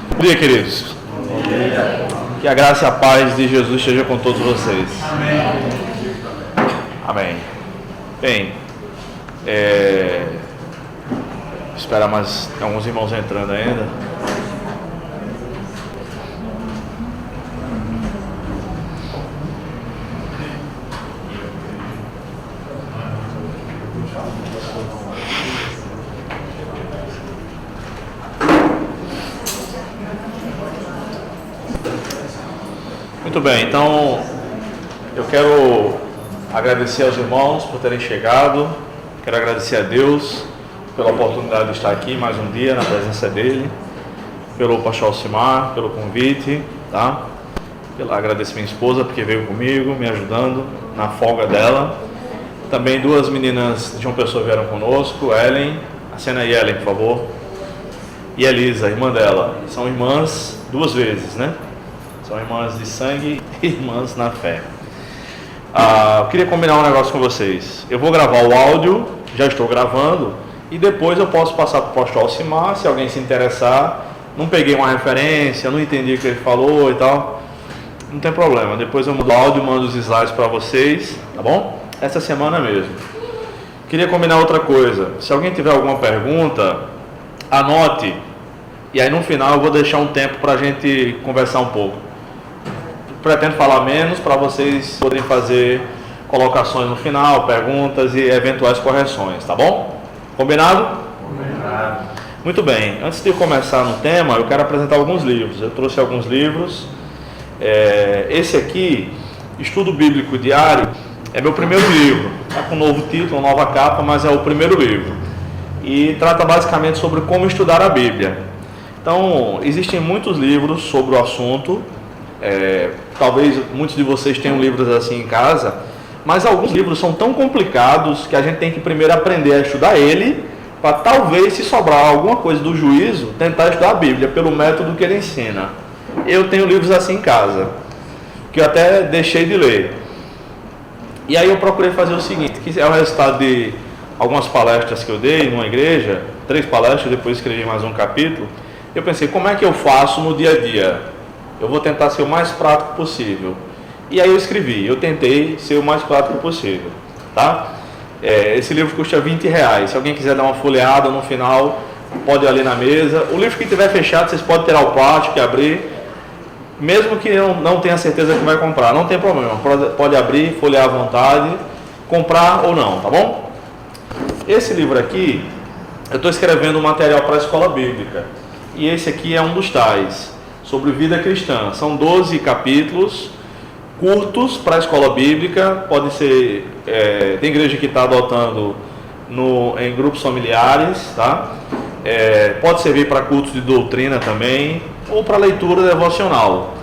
Bom dia, queridos. Bom dia. Que a graça e a paz de Jesus esteja com todos vocês. Amém. Amém. Bem, esperar mais alguns irmãos entrando ainda. Muito bem, então eu quero agradecer aos irmãos por terem chegado, quero agradecer a Deus pela oportunidade de estar aqui mais um dia na presença dele, pelo pastor Alcimar, pelo convite, tá? Agradecer minha esposa porque veio comigo, me ajudando na folga dela. Também duas meninas de João Pessoa vieram conosco, Ellen, acena aí Ellen, por favor, e Elisa, irmã dela. São irmãs duas vezes, né? São irmãs de sangue e irmãs na fé. Eu queria combinar um negócio com vocês. Eu vou gravar o áudio, já estou gravando, e depois eu posso passar para o pastor Alcimar, se alguém se interessar. Não peguei uma referência, não entendi o que ele falou e tal. Não tem problema, depois eu mudo o áudio, mando os slides para vocês, tá bom? Essa semana mesmo. Queria combinar outra coisa. Se alguém tiver alguma pergunta, anote. E aí no final eu vou deixar um tempo para a gente conversar um pouco. Pretendo falar menos para vocês poderem fazer colocações no final, perguntas e eventuais correções, tá bom? Combinado? Combinado. Muito bem, antes de começar no tema, eu quero apresentar alguns livros. Eu trouxe alguns livros. Esse aqui, Estudo Bíblico Diário, é meu primeiro livro. Está com um novo título, uma nova capa, mas é o primeiro livro. E trata basicamente sobre como estudar a Bíblia. Então, existem muitos livros sobre o assunto. Talvez muitos de vocês tenham livros assim em casa, mas alguns livros são tão complicados que a gente tem que primeiro aprender a estudar ele, para talvez, se sobrar alguma coisa do juízo, tentar estudar a Bíblia pelo método que ele ensina. Eu tenho livros assim em casa, que eu até deixei de ler. E aí eu procurei fazer o seguinte, que é o resultado de algumas palestras que eu dei numa igreja, 3 palestras, depois escrevi mais um capítulo. Eu pensei, como é que eu faço no dia a dia? Eu vou tentar ser o mais prático possível. E aí eu escrevi, eu tentei ser o mais prático possível, tá? Esse livro custa R$20. Se alguém quiser dar uma folheada no final, pode ir ali na mesa. O livro que estiver fechado, vocês podem tirar o plástico e abrir. Mesmo que não tenha certeza que vai comprar, não tem problema. Pode abrir, folhear à vontade, comprar ou não, tá bom? Esse livro aqui, eu estou escrevendo um material para a escola bíblica. E esse aqui é um dos tais, sobre vida cristã. São 12 capítulos, curtos para a escola bíblica. Pode ser, tem igreja que está adotando em grupos familiares, tá? Pode servir para cultos de doutrina também, ou para leitura devocional.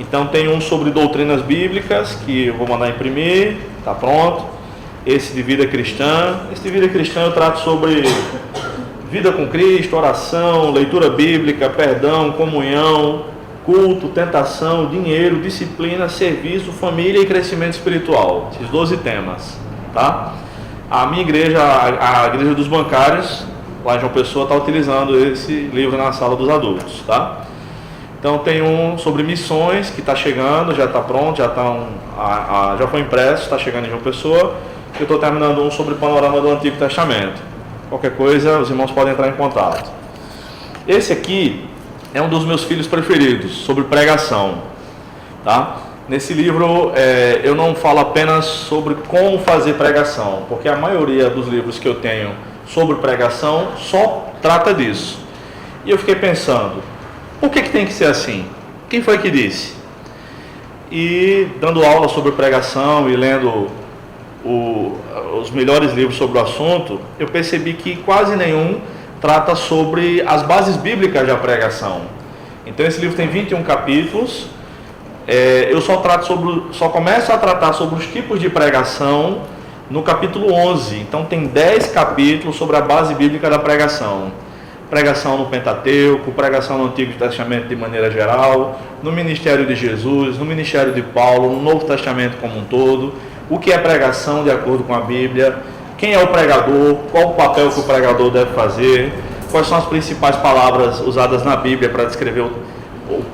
Então tem um sobre doutrinas bíblicas, que eu vou mandar imprimir, está pronto. Esse de vida cristã. Esse de vida cristã eu trato sobre vida com Cristo, oração, leitura bíblica, perdão, comunhão, culto, tentação, dinheiro, disciplina, serviço, família e crescimento espiritual. Esses 12 temas, tá? A minha igreja, a igreja dos bancários, lá em João Pessoa, está utilizando esse livro na sala dos adultos, tá? Então tem um sobre missões que está chegando, já está pronto, já foi impresso, está chegando em João Pessoa. Eu estou terminando um sobre panorama do Antigo Testamento. Qualquer coisa, os irmãos podem entrar em contato. Esse aqui é um dos meus filhos preferidos, sobre pregação, tá? Nesse livro eu não falo apenas sobre como fazer pregação, porque a maioria dos livros que eu tenho sobre pregação só trata disso. E eu fiquei pensando, por que tem que ser assim? Quem foi que disse? E dando aula sobre pregação e lendo os melhores livros sobre o assunto, eu percebi que quase nenhum trata sobre as bases bíblicas da pregação. Então esse livro tem 21 capítulos. Eu só começo a tratar sobre os tipos de pregação no capítulo 11. Então tem 10 capítulos sobre a base bíblica da pregação. Pregação no Pentateuco, pregação no Antigo Testamento de maneira geral, no ministério de Jesus, no ministério de Paulo, no Novo Testamento como um todo. O que é pregação de acordo com a Bíblia, quem é o pregador, qual o papel que o pregador deve fazer, quais são as principais palavras usadas na Bíblia para descrever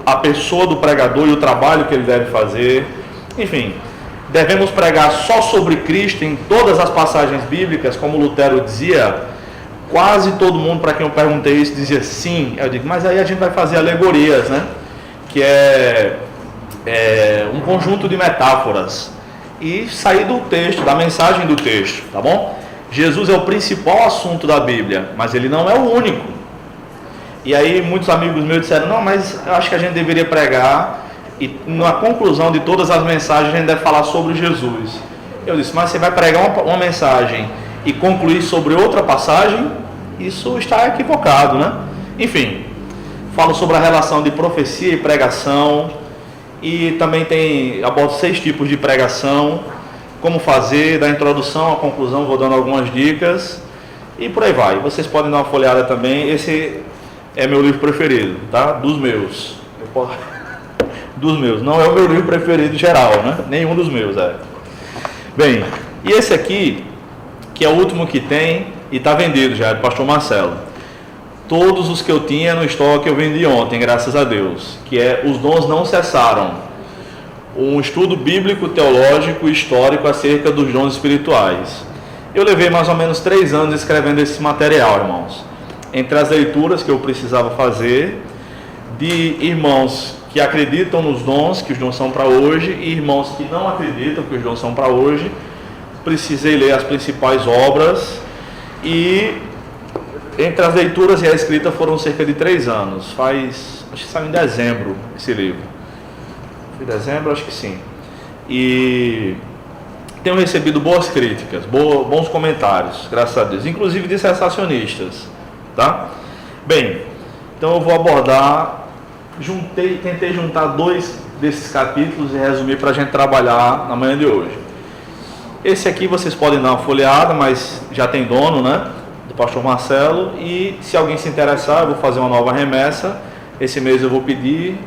a pessoa do pregador e o trabalho que ele deve fazer. Enfim, devemos pregar só sobre Cristo em todas as passagens bíblicas, como Lutero dizia. Quase todo mundo, para quem eu perguntei isso, dizia sim. Eu digo, mas aí a gente vai fazer alegorias, né? Que é um conjunto de metáforas e sair do texto, da mensagem do texto, tá bom? Jesus é o principal assunto da Bíblia, mas ele não é o único. E aí muitos amigos meus disseram, não, mas eu acho que a gente deveria pregar e na conclusão de todas as mensagens a gente deve falar sobre Jesus. Eu disse, mas você vai pregar uma mensagem e concluir sobre outra passagem? Isso está equivocado, né? Enfim, falo sobre a relação de profecia e pregação, e também abordo 6 tipos de pregação, como fazer, da introdução à conclusão, vou dando algumas dicas, e por aí vai. Vocês podem dar uma folhada também, esse é meu livro preferido, tá? Dos meus. Dos meus, não é o meu livro preferido geral, né? Nenhum dos meus, Bem, e esse aqui, que é o último que tem, e está vendido já, do pastor Marcelo. Todos os que eu tinha no estoque eu vendi ontem, graças a Deus, que é Os Dons Não Cessaram, um estudo bíblico, teológico e histórico acerca dos dons espirituais. Eu levei mais ou menos 3 anos escrevendo esse material, irmãos, entre as leituras que eu precisava fazer, de irmãos que acreditam nos dons, que os dons são para hoje, e irmãos que não acreditam que os dons são para hoje. Precisei ler as principais obras, e entre as leituras e a escrita foram cerca de 3 anos. Acho que saiu em dezembro esse livro. Foi dezembro? Acho que sim. E tenho recebido boas críticas, bons comentários, graças a Deus, inclusive de sensacionistas, tá? Bem, então eu vou abordar, tentei juntar 2 desses capítulos e resumir para a gente trabalhar na manhã de hoje. Esse aqui vocês podem dar uma folheada, mas já tem dono, né? Do pastor Marcelo. E se alguém se interessar, eu vou fazer uma nova remessa. Esse mês eu vou pedir.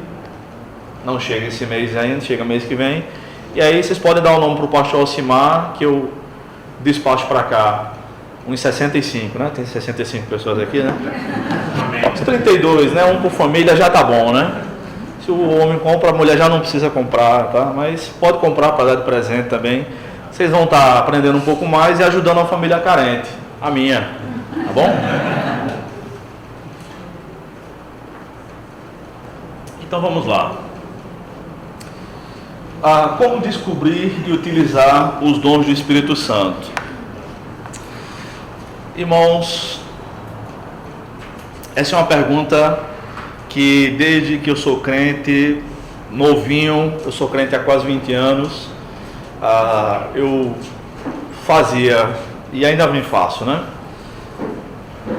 Não chega esse mês ainda, chega mês que vem. E aí vocês podem dar o nome para o pastor Alcimar, que eu despacho para cá. Uns 65, né? Tem 65 pessoas aqui, né? Uns 32, né? Um por família já tá bom, né? Se o homem compra, a mulher já não precisa comprar, tá? Mas pode comprar para dar de presente também. Vocês vão estar aprendendo um pouco mais e ajudando a família carente, a minha, tá bom? Então vamos lá. Como descobrir e utilizar os dons do Espírito Santo? Irmãos, essa é uma pergunta que desde que eu sou crente, novinho, eu sou crente há quase 20 anos, eu fazia, e ainda me faço, né?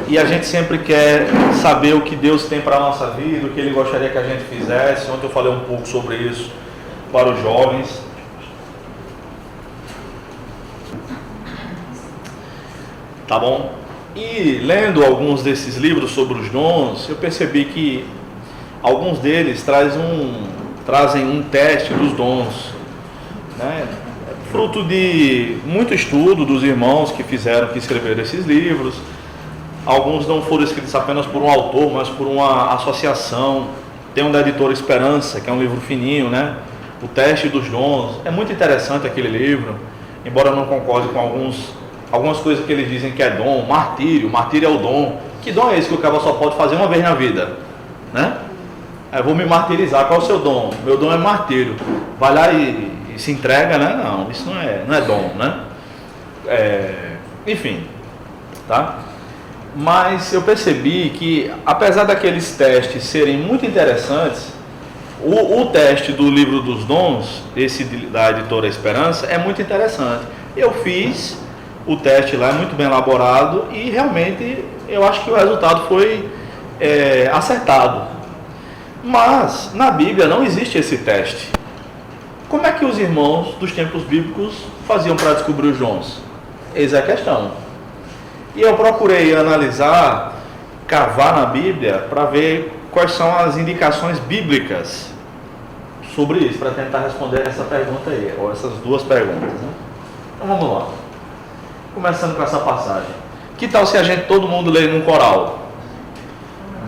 E a gente sempre quer saber o que Deus tem para a nossa vida, o que Ele gostaria que a gente fizesse. Ontem eu falei um pouco sobre isso para os jovens. Tá bom? E lendo alguns desses livros sobre os dons, eu percebi que alguns deles trazem um teste dos dons, né? Fruto de muito estudo dos irmãos que escreveram esses livros. Alguns não foram escritos apenas por um autor, mas por uma associação. Tem um da editora Esperança, que é um livro fininho, né? O Teste dos Dons. É muito interessante aquele livro, embora eu não concorde com algumas coisas que eles dizem que é dom. Martírio é o dom. Que dom é esse que o cara só pode fazer uma vez na vida, né? Eu vou me martirizar. Qual é o seu dom? Meu dom é martírio. Vai lá e se entrega, né? Não, isso não é dom, né? Enfim, tá? Mas eu percebi que, apesar daqueles testes serem muito interessantes, o teste do livro dos dons, esse da editora Esperança, é muito interessante. Eu fiz o teste lá, é muito bem elaborado, e realmente eu acho que o resultado foi acertado. Mas na Bíblia não existe esse teste. Como é que os irmãos dos tempos bíblicos faziam para descobrir os dons? Eis a questão. E eu procurei analisar, cavar na Bíblia, para ver quais são as indicações bíblicas sobre isso, para tentar responder essa pergunta aí, ou essas 2 perguntas, né? Então vamos lá. Começando com essa passagem. Que tal se todo mundo lê num coral?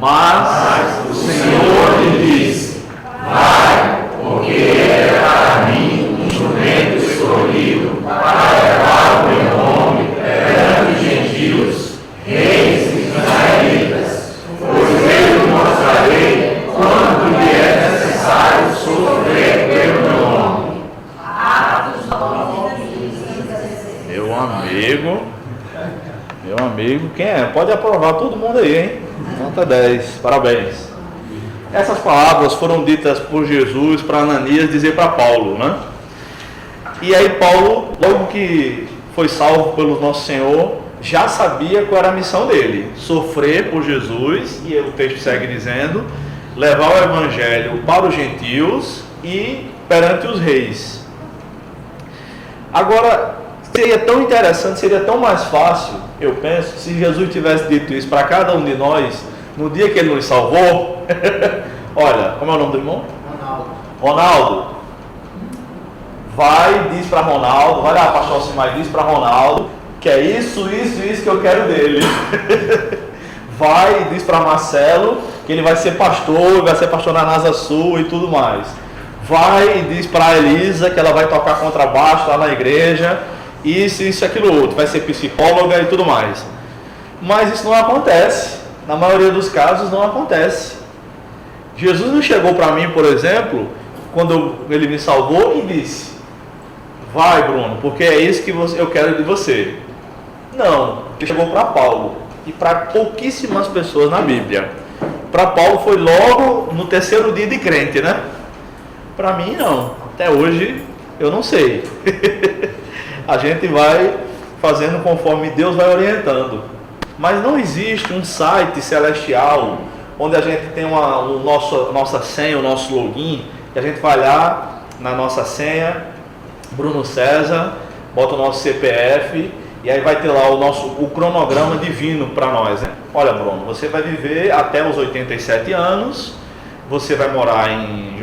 Mas o Senhor me disse: vai, porque é para mim um instrumento escolhido para levar o meu nome perante os gentios, reis e israelitas, pois eu mostrarei quanto lhe é necessário sofrer pelo meu nome. Meu amigo, quem é? Pode aprovar todo mundo aí, hein? Nota 10, parabéns. Essas palavras foram ditas por Jesus para Ananias dizer para Paulo, né? E aí Paulo, logo que foi salvo pelo nosso Senhor, já sabia qual era a missão dele: sofrer por Jesus, e o texto segue dizendo, levar o evangelho para os gentios e perante os reis. Agora, seria tão interessante, seria tão mais fácil, eu penso, se Jesus tivesse dito isso para cada um de nós, no dia que ele nos salvou. Olha, como é o nome do irmão? Ronaldo. Vai e diz para Ronaldo, vai lá, pastor Alcimar, e diz para Ronaldo que é isso que eu quero dele. Vai e diz para Marcelo que ele vai ser pastor na NASA Sul e tudo mais. Vai e diz para Elisa que ela vai tocar contrabaixo lá na igreja, isso, aquilo outro, vai ser psicóloga e tudo mais. Mas isso não acontece, na maioria dos casos não acontece. Jesus não chegou para mim, por exemplo, quando ele me salvou e disse: vai, Bruno, porque é isso que eu quero de você. Não, ele chegou para Paulo e para pouquíssimas pessoas na Bíblia. Para Paulo foi logo no terceiro dia de crente, né? Para mim não, até hoje eu não sei. A gente vai fazendo conforme Deus vai orientando. Mas não existe um site celestial onde a gente tem nossa senha, o nosso login, e a gente vai lá na nossa senha, Bruno César, bota o nosso CPF, e aí vai ter lá o cronograma divino para nós, né? Olha, Bruno, você vai viver até os 87 anos, você vai morar em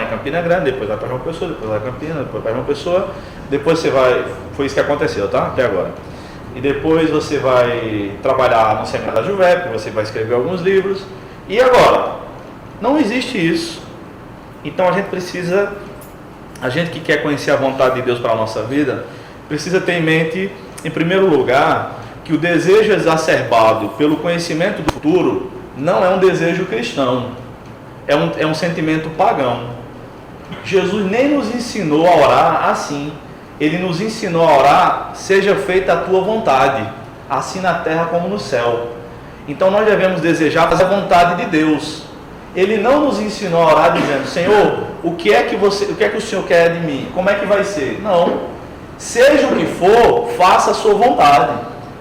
Campina Grande, depois vai para João Pessoa, depois vai para Campina, depois para João Pessoa, depois você vai, foi isso que aconteceu, tá? Até agora. E depois você vai trabalhar no seminário da Juvep, você vai escrever alguns livros. E agora? Não existe isso. Então a gente que quer conhecer a vontade de Deus para a nossa vida, precisa ter em mente, em primeiro lugar, que o desejo exacerbado pelo conhecimento do futuro não é um desejo cristão, é um sentimento pagão. Jesus nem nos ensinou a orar assim. Ele nos ensinou a orar: seja feita a tua vontade, assim na terra como no céu. Então nós devemos desejar fazer a vontade de Deus. Ele não nos ensinou a orar dizendo: Senhor, o que é que o Senhor quer de mim? Como é que vai ser? Não. Seja o que for, faça a sua vontade.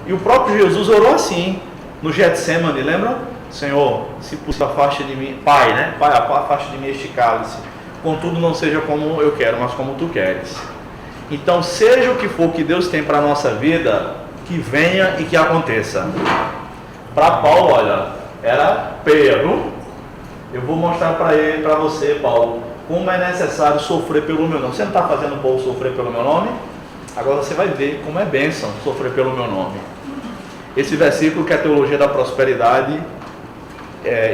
E o próprio Jesus orou assim, no Getsemane, lembra? Senhor, se possível, afaste de mim, Pai, né? Pai, afaste de mim este cálice. Contudo, não seja como eu quero, mas como tu queres. Então, seja o que for que Deus tem para a nossa vida, que venha e que aconteça. Para Paulo, olha, era Pedro. Eu vou mostrar para você, Paulo, como é necessário sofrer pelo meu nome. Você não está fazendo o povo sofrer pelo meu nome? Agora você vai ver como é bênção sofrer pelo meu nome. Esse versículo que a teologia da prosperidade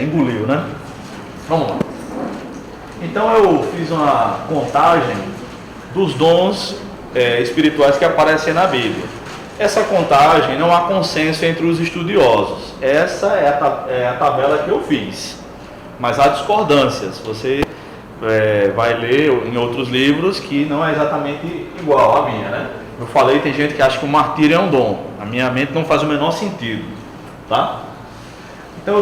engoliu, né? Vamos lá. Então eu fiz uma contagem dos dons espirituais que aparecem na Bíblia. Essa contagem não há consenso entre os estudiosos. Essa é a tabela que eu fiz. Mas há discordâncias. Você vai ler em outros livros que não é exatamente igual à minha, né? Eu falei, tem gente que acha que o martírio é um dom. Na minha mente não faz o menor sentido, tá? Então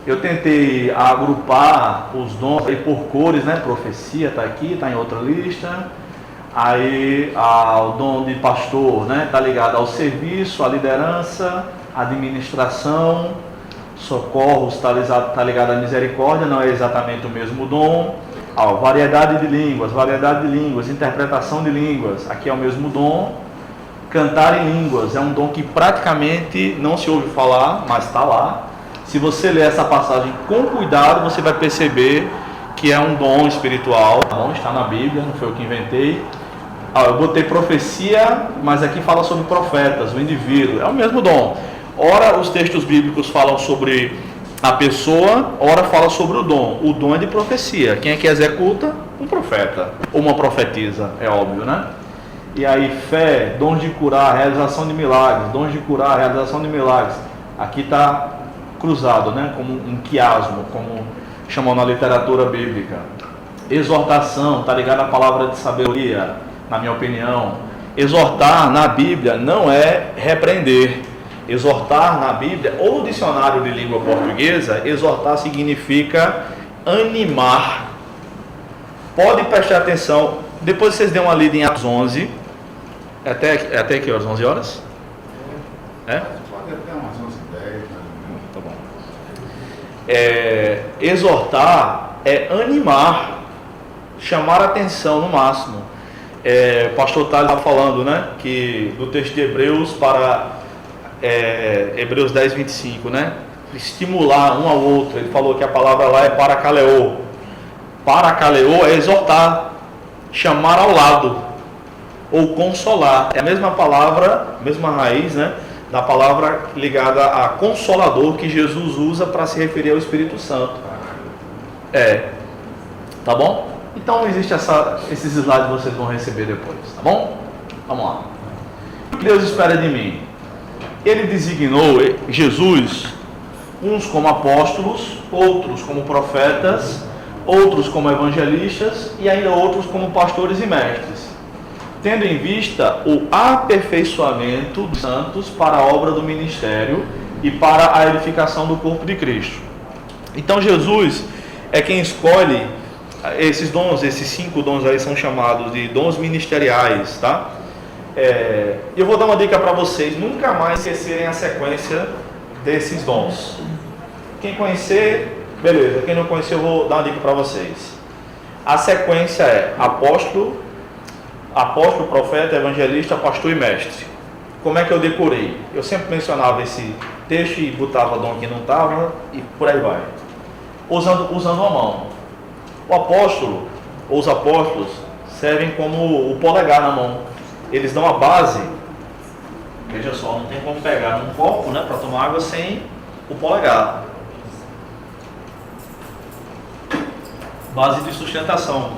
eu tentei agrupar os dons aí por cores, né? Profecia está aqui, está em outra lista. Aí o dom de pastor, né? Está ligado ao serviço, à liderança, à administração. Socorros está ligado à misericórdia, não é exatamente o mesmo dom. Variedade de línguas, interpretação de línguas, aqui é o mesmo dom. Cantar em línguas é um dom que praticamente não se ouve falar, mas está lá. Se você ler essa passagem com cuidado, você vai perceber que é um dom espiritual. Bom, está na Bíblia, não foi eu que inventei. Eu botei profecia, mas aqui fala sobre profetas, o indivíduo, é o mesmo dom. ora os textos bíblicos falam sobre a pessoa, ora fala sobre o dom. O dom é de profecia. Quem é que executa? Um profeta ou uma profetisa, é óbvio, né? E aí, fé, dons de curar, realização de milagres, dons de curar, realização de milagres. Aqui está cruzado, né? Como um quiasmo, como chamam na literatura bíblica. Exortação, está ligado à palavra de sabedoria, na minha opinião. Exortar na Bíblia não é repreender. Exortar na Bíblia, ou no dicionário de língua portuguesa, exortar significa animar. Pode prestar atenção, depois vocês dêem uma lida em Atos 11, até que horas? 11 horas? É? Pode até umas 11h10, tá bom. Exortar é animar, chamar a atenção no máximo. O pastor Thales estava falando, né, que do texto de Hebreus para Hebreus 10, 25, né? Estimular um ao outro. Ele falou que a palavra lá é parakaleo. Parakaleo é exortar, chamar ao lado, ou consolar. É a mesma palavra, mesma raiz, né, da palavra ligada a consolador que Jesus usa para se referir ao Espírito Santo. Tá bom? Então existe esses slides que vocês vão receber depois, tá bom? Vamos lá. O que Deus espera de mim? Ele designou, Jesus, uns como apóstolos, outros como profetas, outros como evangelistas e ainda outros como pastores e mestres, tendo em vista o aperfeiçoamento dos santos para a obra do ministério e para a edificação do corpo de Cristo. Então Jesus é quem escolhe esses dons. Esses 5 dons aí são chamados de dons ministeriais, tá? Eu vou dar uma dica para vocês: nunca mais esquecerem a sequência desses dons. Quem conhecer, beleza. Quem não conhecer, eu vou dar uma dica para vocês. A sequência é apóstolo, profeta, evangelista, pastor e mestre. Como é que eu decorei? Eu sempre mencionava esse texto e botava dom que não estava e por aí vai, usando a mão. O apóstolo ou os apóstolos servem como o polegar na mão. Eles dão a base. Veja só, não tem como pegar num copo, né, para tomar água sem o polegar. Base de sustentação.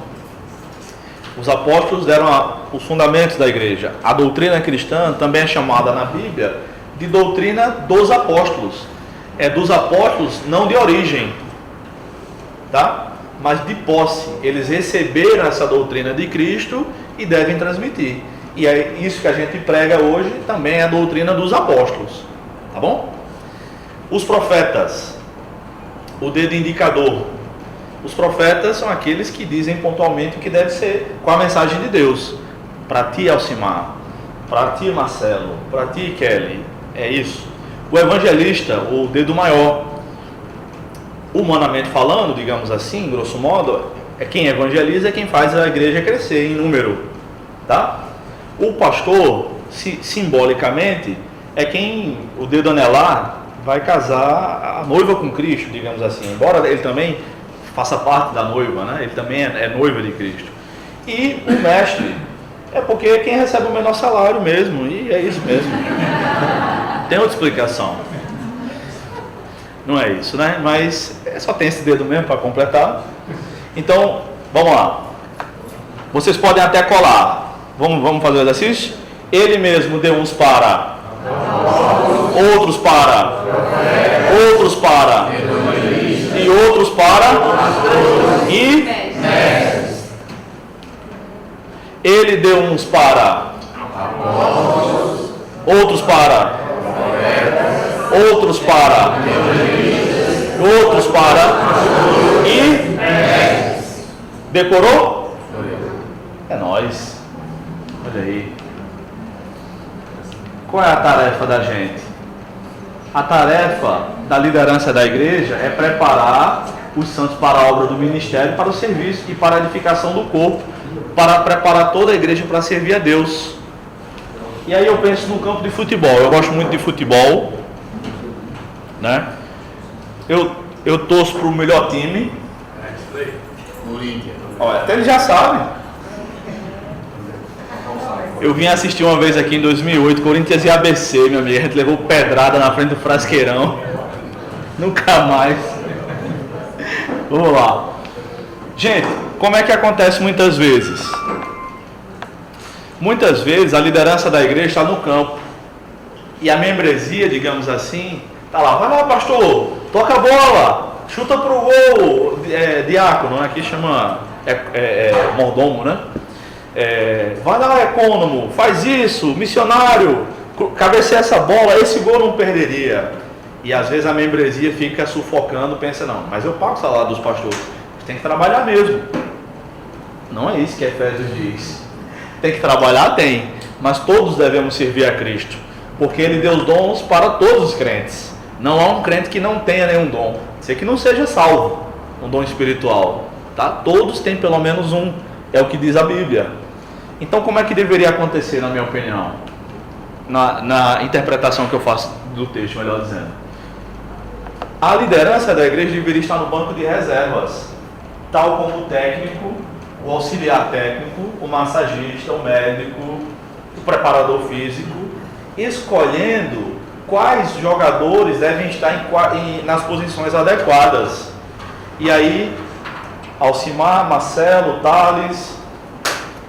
Os apóstolos deram os fundamentos da igreja. A doutrina cristã também é chamada na Bíblia de doutrina dos apóstolos. É dos apóstolos, não de origem, tá? Mas de posse. Eles receberam essa doutrina de Cristo e devem transmitir. E é isso que a gente prega hoje, também é a doutrina dos apóstolos, tá bom? Os profetas, o dedo indicador. Os profetas são aqueles que dizem pontualmente o que deve ser com a mensagem de Deus. Para ti, Alcimar, para ti, Marcelo, para ti, Kelly, é isso. O evangelista, o dedo maior, humanamente falando, digamos assim, grosso modo, é quem evangeliza, é quem faz a igreja crescer em número, tá? O pastor, simbolicamente, é quem, o dedo anelar, vai casar a noiva com Cristo, digamos assim. Embora ele também faça parte da noiva, né? Ele também é noiva de Cristo. E o mestre é porque é quem recebe o menor salário mesmo, e é isso mesmo. Tem outra explicação. Não é isso, né? Mas só tem esse dedo mesmo para completar. Então, vamos lá. Vocês podem até colar. Vamos fazer o exercício? Ele mesmo deu uns para, outros para, outros para, e outros para, e ele deu uns para, outros para, outros para, outros para, e decorou? É nóis. Olha aí. Qual é a tarefa da gente? A tarefa da liderança da igreja é preparar os santos para a obra do ministério, para o serviço e para a edificação do corpo, para preparar toda a igreja para servir a Deus. E aí eu penso no campo de futebol. Eu gosto muito de futebol, né? Eu torço para o melhor time. Olha, até ele já sabe. Eu vim assistir uma vez aqui em 2008, Corinthians e ABC, meu amigo. A gente levou pedrada na frente do Frasqueirão. Nunca mais. Vamos lá. Gente, como é que acontece muitas vezes? Muitas vezes a liderança da igreja está no campo. E a membresia, digamos assim, está lá. Vai lá, pastor, toca a bola, chuta pro gol. Diácono, né? Aqui chama mordomo, né? Vai lá, ecônomo, faz isso, missionário, cabeceia essa bola, esse gol não perderia. E às vezes a membresia fica sufocando, pensa, não, mas eu pago o salário dos pastores, tem que trabalhar mesmo. Não é isso que Efésios diz. Tem que trabalhar? Tem, mas todos devemos servir a Cristo, porque Ele deu dons para todos os crentes. Não há um crente que não tenha nenhum dom, sei que não seja salvo, um dom espiritual, tá? Todos têm pelo menos um, é o que diz a Bíblia. Então, como é que deveria acontecer, na minha opinião? Na interpretação que eu faço do texto, melhor dizendo. A liderança da igreja deveria estar no banco de reservas, tal como o técnico, o auxiliar técnico, o massagista, o médico, o preparador físico, escolhendo quais jogadores devem estar nas posições adequadas. E aí, Alcimar, Marcelo, Thales...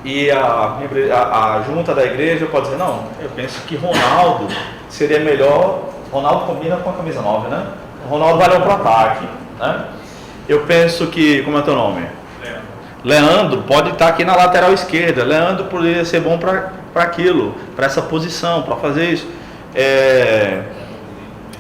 E a junta da igreja pode dizer, não, eu penso que Ronaldo seria melhor. Ronaldo combina com a camisa 9, né? Ronaldo valeu para o ataque, né? Eu penso que, como é teu nome? Leandro pode estar aqui na lateral esquerda. Leandro poderia ser bom para aquilo, para essa posição, para fazer isso.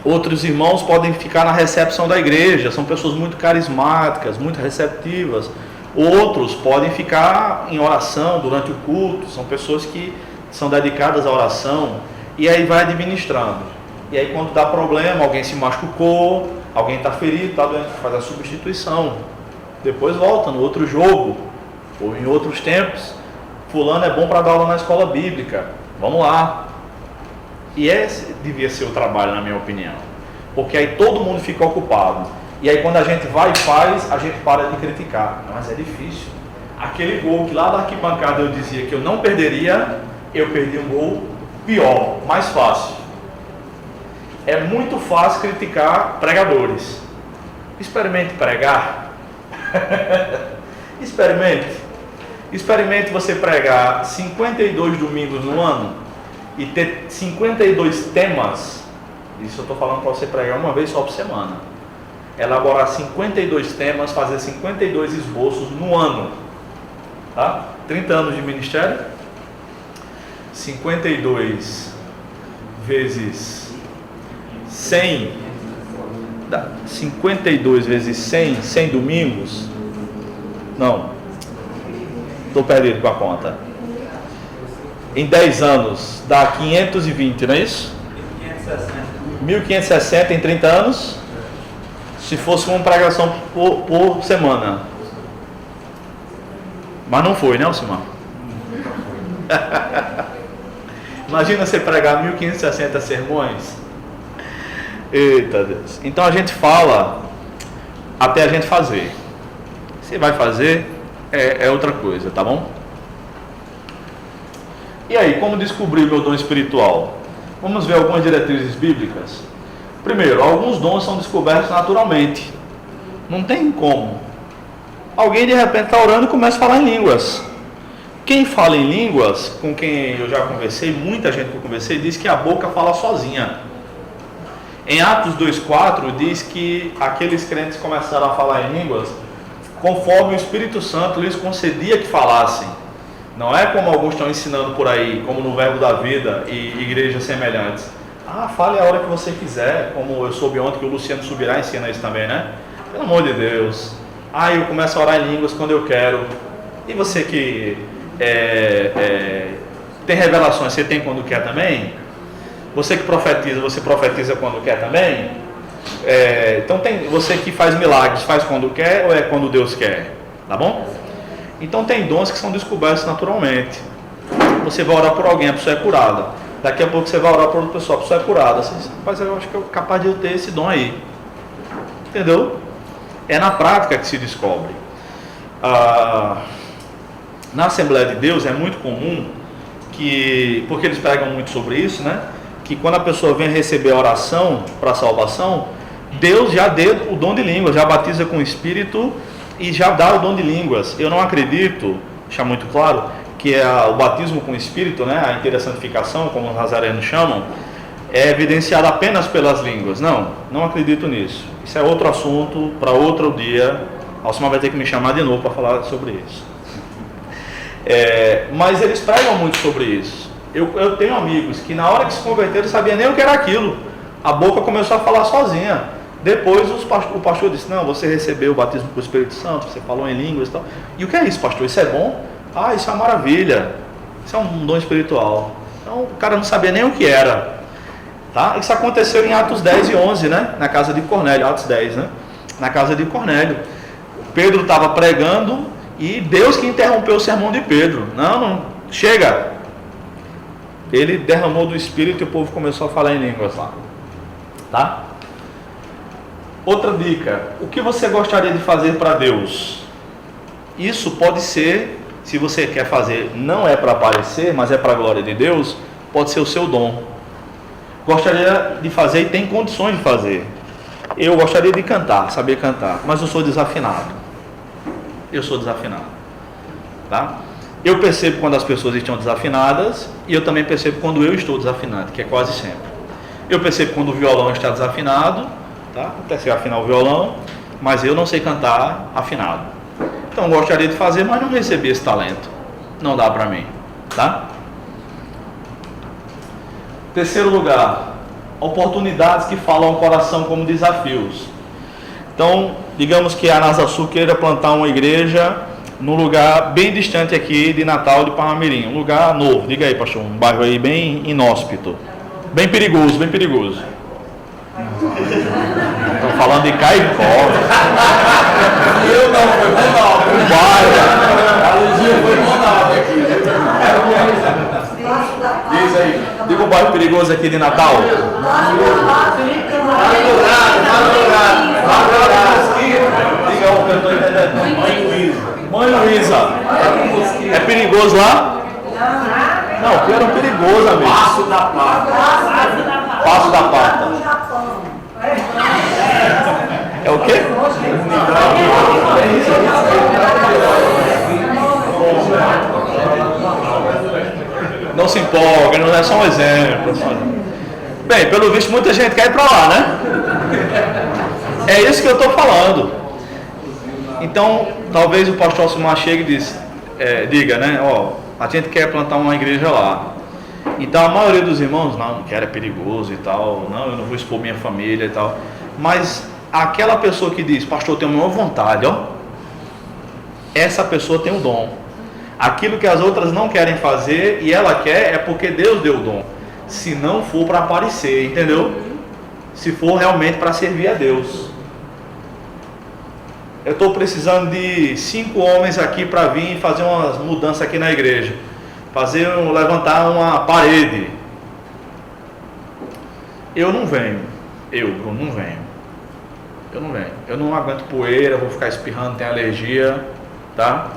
Outros irmãos podem ficar na recepção da igreja, são pessoas muito carismáticas, muito receptivas. Outros podem ficar em oração durante o culto, são pessoas que são dedicadas à oração, e aí vai administrando. E aí quando dá problema, alguém se machucou, alguém está ferido, está doente, faz a substituição. Depois volta no outro jogo, ou em outros tempos, fulano é bom para dar aula na escola bíblica, vamos lá. E esse devia ser o trabalho, na minha opinião, porque aí todo mundo fica ocupado. E aí quando a gente vai e faz, a gente para de criticar. Mas é difícil. Aquele gol que lá da arquibancada eu dizia que eu não perderia, eu perdi um gol pior, mais fácil. É muito fácil criticar pregadores. Experimente pregar. Experimente você pregar 52 domingos no ano e ter 52 temas. Isso eu estou falando para você pregar uma vez só por semana. Elaborar 52 temas, fazer 52 esboços no ano, tá? 30 anos de ministério, 52 vezes 100, 52 vezes 100 domingos, não, estou perdido com a conta, em 10 anos dá 520, não é isso? 1560 em 30 anos. Se fosse uma pregação por semana. Mas não foi, né, Alcimar? Imagina você pregar 1560 sermões. Eita Deus. Então a gente fala até a gente fazer. Se vai fazer, é outra coisa, tá bom? E aí, como descobrir o meu dom espiritual? Vamos ver algumas diretrizes bíblicas. Primeiro, alguns dons são descobertos naturalmente. Não tem como. Alguém de repente está orando e começa a falar em línguas. Quem fala em línguas, com quem eu já conversei, muita gente que eu conversei, diz que a boca fala sozinha. Em Atos 2,4 diz que aqueles crentes começaram a falar em línguas conforme o Espírito Santo lhes concedia que falassem. Não é como alguns estão ensinando por aí, como no Verbo da Vida e igrejas semelhantes. Fale a hora que você quiser, como eu soube ontem que o Luciano Subirá ensina isso também, né? Pelo amor de Deus. Eu começo a orar em línguas quando eu quero. E você que tem revelações, você tem quando quer também? Você que profetiza, você profetiza quando quer também? Então tem você que faz milagres, faz quando quer ou é quando Deus quer? Tá bom? Então tem dons que são descobertos naturalmente. Você vai orar por alguém, a pessoa é curada. Daqui a pouco você vai orar por outra pessoa, a pessoa é curada. Você diz, rapaz, eu acho que eu capaz de eu ter esse dom aí. Entendeu? É na prática que se descobre. Na Assembleia de Deus é muito comum porque eles pregam muito sobre isso, né? Que quando a pessoa vem receber a oração para a salvação, Deus já deu o dom de línguas, já batiza com o Espírito e já dá o dom de línguas. Eu não acredito, deixar muito claro, que o batismo com o Espírito, né, a inteira santificação, como os nazarenos chamam, é evidenciado apenas pelas línguas. Não acredito nisso. Isso é outro assunto para outro dia. A Alcimar vai ter que me chamar de novo para falar sobre isso. Mas eles pregam muito sobre isso. Eu tenho amigos que na hora que se converteram não sabiam nem o que era aquilo. A boca começou a falar sozinha. Depois o pastor disse: não, você recebeu o batismo com o Espírito Santo, você falou em línguas e tal. E o que é isso, pastor? Isso é bom? Isso é uma maravilha. Isso é um dom espiritual. Então o cara não sabia nem o que era. Tá? Isso aconteceu em Atos 10 e 11, né? Na casa de Cornélio. Atos 10, né? Na casa de Cornélio. Pedro estava pregando e Deus que interrompeu o sermão de Pedro. Não, chega. Ele derramou do Espírito e o povo começou a falar em línguas lá. Tá? Outra dica: o que você gostaria de fazer para Deus? Isso pode ser, se você quer fazer, não é para aparecer, mas é para a glória de Deus, pode ser o seu dom. Gostaria de fazer e tem condições de fazer. Eu gostaria de cantar, saber cantar, mas eu sou desafinado. Tá? Eu percebo quando as pessoas estão desafinadas e eu também percebo quando eu estou desafinado, que é quase sempre. Eu percebo quando o violão está desafinado, tá? Até sei afinar o violão, mas eu não sei cantar afinado. Então gostaria de fazer, mas não recebi esse talento. Não dá para mim, tá? Terceiro lugar, oportunidades que falam ao coração como desafios. Então, digamos que a Nasa Sul queira plantar uma igreja num lugar bem distante aqui de Natal, de Parnamirim, um lugar novo. Diga aí, pastor, um bairro aí bem inóspito, bem perigoso. Estão falando de Caicó. Eu não, foi Ronaldo. Um bairro. A Luzinha foi Ronaldo aqui. Diz aí. Diga um bairro perigoso aqui de Natal. Diga um que eu estou entendendo. Mãe Luísa. É perigoso lá? Não, que era um perigoso, amigo. Passo da Pata. Passo da Pata. É o quê? Não se empolga, não é só um exemplo. Bem, pelo visto muita gente quer ir para lá, né? É isso que eu estou falando. Então, talvez o pastor Alcimar chegue e diga, né? A gente quer plantar uma igreja lá. Então a maioria dos irmãos, não quero, é perigoso e tal, não, eu não vou expor minha família e tal. Mas aquela pessoa que diz: pastor, eu tenho a maior vontade, essa pessoa tem o dom. Aquilo que as outras não querem fazer e ela quer, é porque Deus deu o dom. Se não for para aparecer, entendeu? Se for realmente para servir a Deus. Eu estou precisando de 5 homens aqui para vir fazer umas mudanças aqui na igreja. Levantar uma parede. Eu não venho. Bruno, não venho. Eu não venho. Eu não aguento poeira, vou ficar espirrando, tenho alergia, tá?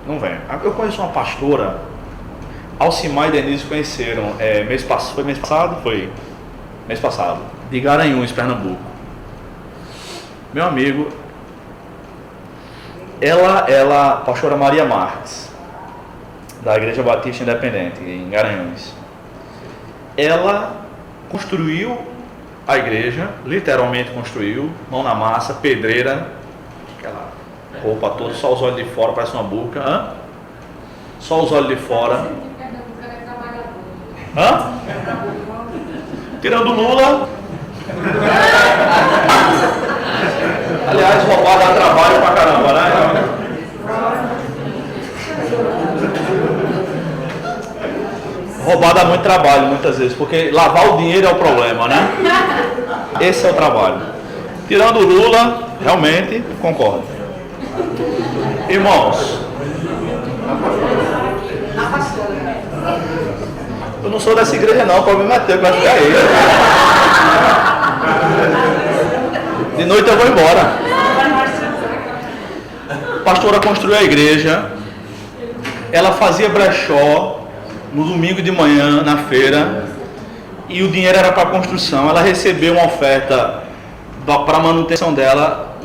Não venho. Eu conheço uma pastora, Alcimar e Denise conheceram, foi mês passado? Foi. Mês passado. De Garanhuns, Pernambuco. Meu amigo, ela, pastora Maria Marques, da Igreja Batista Independente, em Garanhuns. Ela construiu a igreja, literalmente construiu, mão na massa, pedreira, aquela roupa toda, só os olhos de fora, parece uma boca. Só os olhos de fora. Tirando Lula. Aliás, roubar dá trabalho pra caramba, né? Roubar dá muito trabalho muitas vezes, porque lavar o dinheiro é o problema, né? Esse é o trabalho. Tirando o Lula, realmente, concordo. Irmãos, eu não sou dessa igreja não, o problema é teu, que vai ficar aí. De noite eu vou embora. A pastora construiu a igreja. ela fazia brechó no domingo de manhã na feira e o dinheiro era para construção. Ela recebeu uma oferta para a manutenção dela,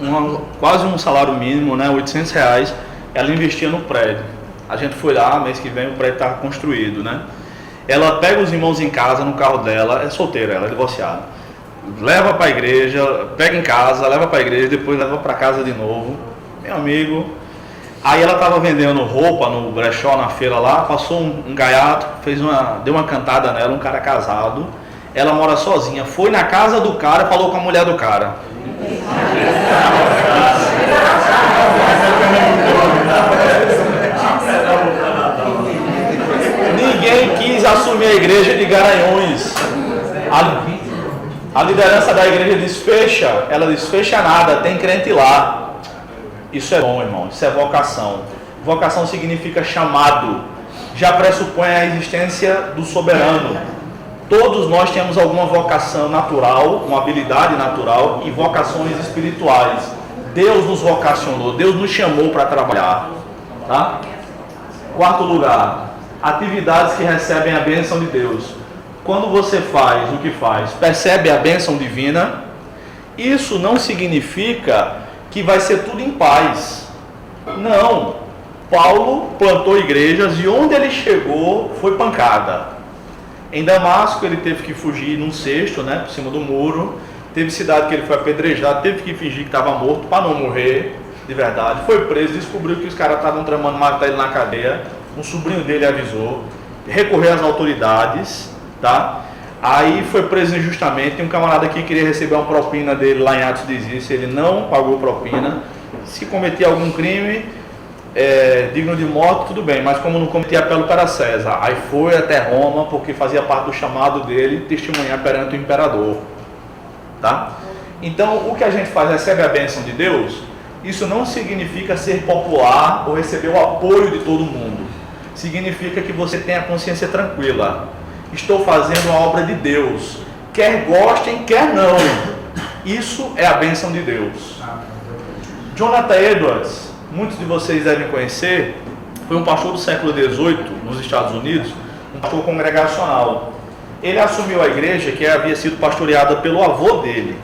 quase um salário mínimo, né, R$800. Ela investia no prédio. A gente foi lá, mês que vem o prédio estava construído, né? Ela pega os irmãos em casa, no carro dela, é solteira, ela é divorciada, leva para a igreja, pega em casa, leva para a igreja, depois leva para casa de novo. Meu amigo, aí ela estava vendendo roupa no brechó na feira lá, passou um gaiato, deu uma cantada nela, um cara casado, ela mora sozinha, foi na casa do cara e falou com a mulher do cara. Ninguém quis assumir a igreja de Garanhuns. A liderança da igreja desfecha, ela desfecha nada, tem crente lá. Isso é bom, irmão, isso é vocação. Vocação significa chamado, já pressupõe a existência do soberano. Todos nós temos alguma vocação natural, uma habilidade natural e vocações espirituais. Deus nos vocacionou, Deus nos chamou para trabalhar. Tá? Quarto lugar, atividades que recebem a bênção de Deus. Quando você faz o que faz, percebe a bênção divina, isso não significa que vai ser tudo em paz. Não. Paulo plantou igrejas e onde ele chegou foi pancada. Em Damasco ele teve que fugir num cesto, né, por cima do muro. Teve cidade que ele foi apedrejado, teve que fingir que estava morto para não morrer de verdade. Foi preso, descobriu que os caras estavam tramando matar ele na cadeia. Um sobrinho dele avisou, recorreu às autoridades, tá? Aí foi preso injustamente. Tem um camarada aqui que queria receber uma propina dele lá em Atos diz isso, ele não pagou propina. Se cometia algum crime digno de morte, tudo bem, mas como não cometia, apelo para César. Aí foi até Roma, porque fazia parte do chamado dele testemunhar perante o imperador, tá? Então o que a gente faz, recebe a bênção de Deus, isso não significa ser popular ou receber o apoio de todo mundo. Significa que você tem a consciência tranquila. Estou fazendo a obra de Deus, quer gostem, quer não. Isso é a bênção de Deus. Jonathan Edwards, muitos de vocês devem conhecer, foi um pastor do século XVIII nos Estados Unidos, um pastor congregacional. Ele assumiu a igreja que havia sido pastoreada pelo avô dele.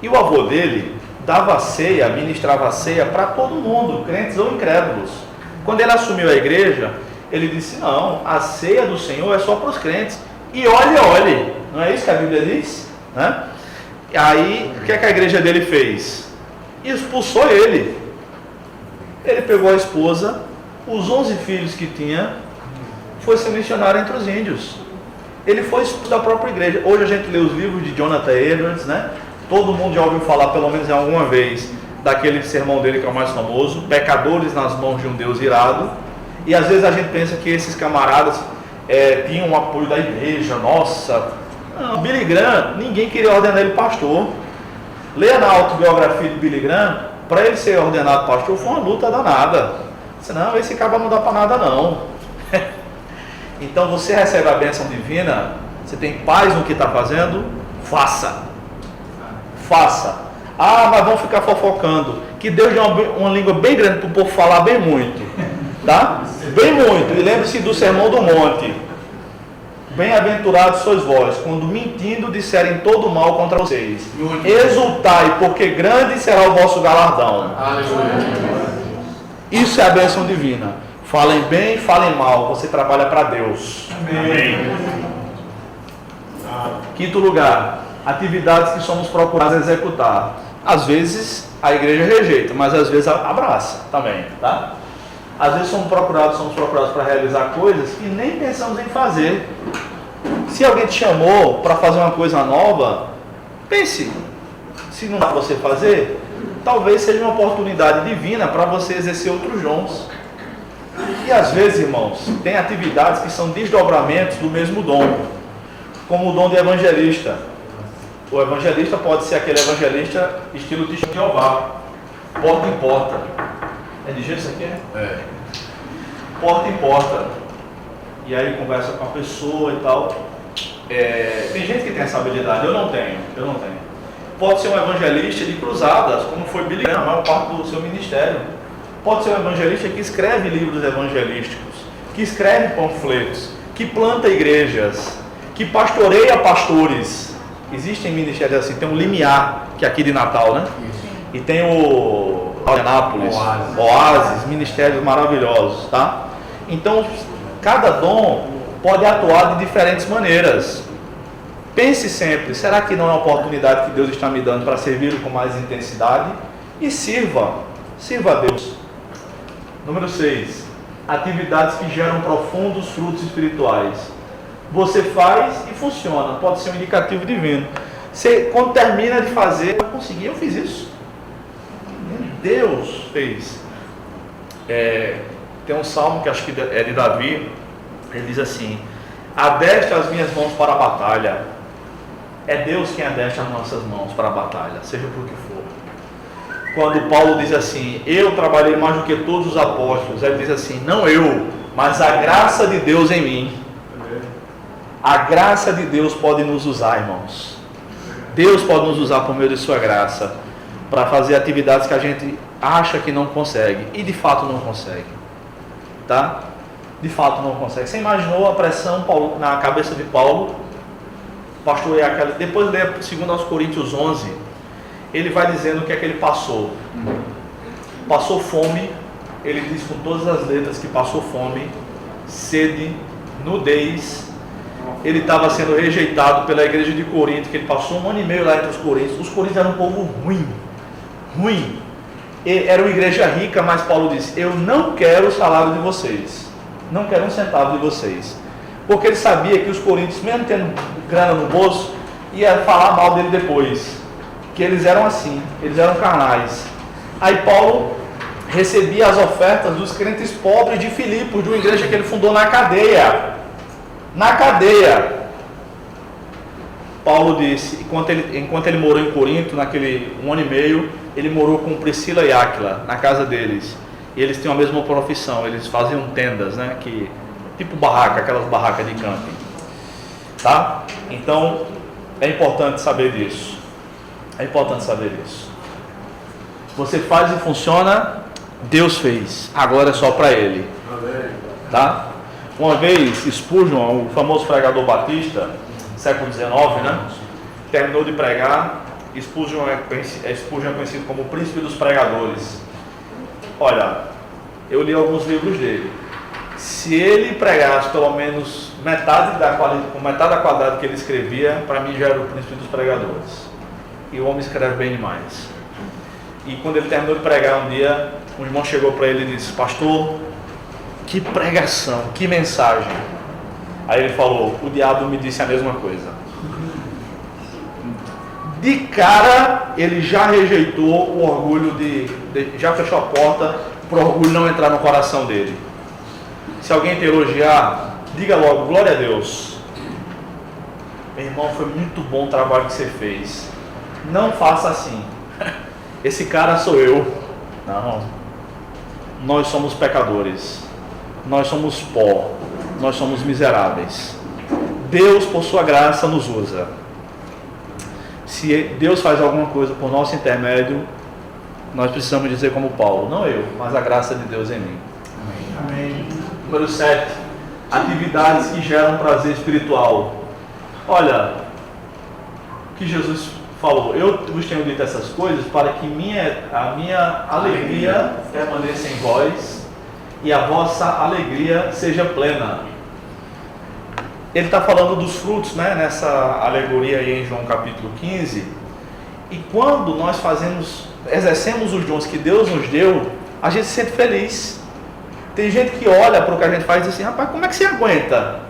E o avô dele dava ceia, ministrava ceia para todo mundo, crentes ou incrédulos. Quando ele assumiu a igreja, ele disse, não, a ceia do Senhor é só para os crentes. E olhe, não é isso que a Bíblia diz? Né? E aí, o que a igreja dele fez? Expulsou ele. Ele pegou a esposa, os 11 filhos que tinha, foi ser missionário entre os índios. Ele foi expulso da própria igreja. Hoje a gente lê os livros de Jonathan Edwards, né? Todo mundo já ouviu falar, pelo menos alguma vez, daquele sermão dele que é o mais famoso, Pecadores nas mãos de um Deus irado. E às vezes a gente pensa que esses camaradas tinham o apoio da igreja, nossa. Não, Billy Graham, ninguém queria ordenar ele pastor. Leia na autobiografia de Billy Graham, para ele ser ordenado pastor foi uma luta danada. Senão esse cara não dá para nada não. Então você recebe a bênção divina, você tem paz no que está fazendo, faça. Ah, mas vamos ficar fofocando. Que Deus deu uma língua bem grande para o povo falar bem muito. Tá? Bem muito. E lembre-se do Sermão do Monte. Bem-aventurados sois vós, quando mentindo disserem todo mal contra vocês. Exultai, porque grande será o vosso galardão. Isso é a bênção divina. Falem bem, falem mal, você trabalha para Deus. Amém. Quinto lugar, atividades que somos procurados a executar. Às vezes a igreja rejeita, mas às vezes abraça também, tá? Às vezes somos procurados para realizar coisas que nem pensamos em fazer. Se alguém te chamou para fazer uma coisa nova, pense, se não dá para você fazer, talvez seja uma oportunidade divina para você exercer outros dons. E às vezes, irmãos, tem atividades que são desdobramentos do mesmo dom, como o dom de evangelista. O evangelista pode ser aquele evangelista estilo de Jeová, porta em porta. É de jeito isso aqui? É. Porta em porta. E aí conversa com a pessoa e tal. Tem gente que tem essa habilidade, eu não tenho. Pode ser um evangelista de cruzadas, como foi Billy Graham, a maior parte do seu ministério. Pode ser um evangelista que escreve livros evangelísticos. que escreve panfletos, que planta igrejas, que pastoreia pastores. Existem ministérios assim, tem o Limiar, que é aqui de Natal, né? E tem o Anápolis, Oásis, ministérios maravilhosos, tá? Então, cada dom pode atuar de diferentes maneiras. Pense sempre, será que não é uma oportunidade que Deus está me dando para servi-lo com mais intensidade? E sirva a Deus. Número 6, atividades que geram profundos frutos espirituais. Você faz e funciona, pode ser um indicativo divino. Você, quando termina de fazer, eu consegui, eu fiz isso. Deus fez. Tem um salmo que acho que é de Davi, ele diz assim: adestra as minhas mãos para a batalha. É Deus quem adestra as nossas mãos para a batalha, seja por que for. Quando Paulo diz assim, eu trabalhei mais do que todos os apóstolos, ele diz assim, não eu, mas a graça de Deus em mim. A graça de Deus pode nos usar, irmãos. Deus pode nos usar por meio de sua graça para fazer atividades que a gente acha que não consegue e de fato não consegue, tá? De fato não consegue. Você imaginou a pressão na cabeça de Paulo? Pastor, depois ler 2 Coríntios 11, ele vai dizendo o que é que ele passou. Passou fome, ele diz com todas as letras que passou fome, sede, nudez. Ele estava sendo rejeitado pela igreja de Corinto, que ele passou 1 ano e meio lá entre os coríntios. Os coríntios eram um povo ruim. Era uma igreja rica, mas Paulo disse, eu não quero o salário de vocês, não quero um centavo de vocês, porque ele sabia que os coríntios, mesmo tendo grana no bolso, ia falar mal dele depois, que eles eram assim, eles eram carnais. Aí Paulo recebia as ofertas dos crentes pobres de Filipos, de uma igreja que ele fundou na cadeia. Paulo disse, enquanto ele morou em Corinto, naquele 1 ano e meio, ele morou com Priscila e Áquila, na casa deles. E eles têm a mesma profissão, eles faziam tendas, né? Tipo barraca, aquelas barracas de camping. Tá? Então, é importante saber disso. Você faz e funciona, Deus fez. Agora é só para Ele. Tá? Uma vez, Spurgeon, o famoso pregador batista, século XIX, né? Terminou de pregar. Spurgeon é conhecido como o príncipe dos pregadores. Olha, eu li alguns livros dele. Se ele pregasse pelo menos metade da qualidade que ele escrevia, para mim já era o príncipe dos pregadores. E o homem escreve bem demais. E quando ele terminou de pregar um dia, um irmão chegou para ele e disse, pastor, que pregação, que mensagem. Aí ele falou, o diabo me disse a mesma coisa. De cara, ele já rejeitou o orgulho já fechou a porta para o orgulho não entrar no coração dele. Se alguém te elogiar, diga logo, glória a Deus. Meu irmão, foi muito bom o trabalho que você fez. Não faça assim. Esse cara sou eu. Não. Nós somos pecadores. Nós somos pó. Nós somos miseráveis. Deus, por sua graça, nos usa. Se Deus faz alguma coisa por nosso intermédio, nós precisamos dizer como Paulo, não eu, mas a graça de Deus em mim. Amém. Número 7. Atividades que geram prazer espiritual. Olha, o que Jesus falou, eu vos tenho dito essas coisas para que a minha alegria permaneça em vós e a vossa alegria seja plena. Ele está falando dos frutos, né, nessa alegoria aí em João capítulo 15. E quando nós exercemos os dons que Deus nos deu, a gente se sente feliz. Tem gente que olha para o que a gente faz e diz assim, rapaz, como é que você aguenta?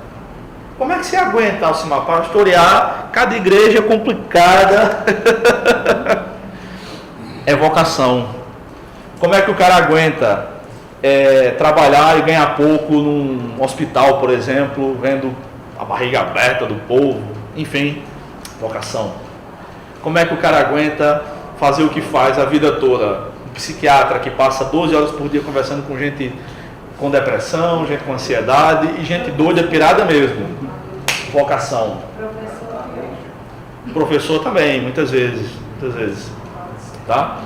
Como é que você aguenta, Alcimar, pastorear cada igreja complicada? É vocação. Como é que o cara aguenta trabalhar e ganhar pouco num hospital, por exemplo, vendo a barriga aberta do povo? Enfim, vocação. Como é que o cara aguenta fazer o que faz a vida toda? Um psiquiatra que passa 12 horas por dia conversando com gente com depressão, gente com ansiedade e gente doida, pirada mesmo. Vocação. Professor também, muitas vezes. Tá?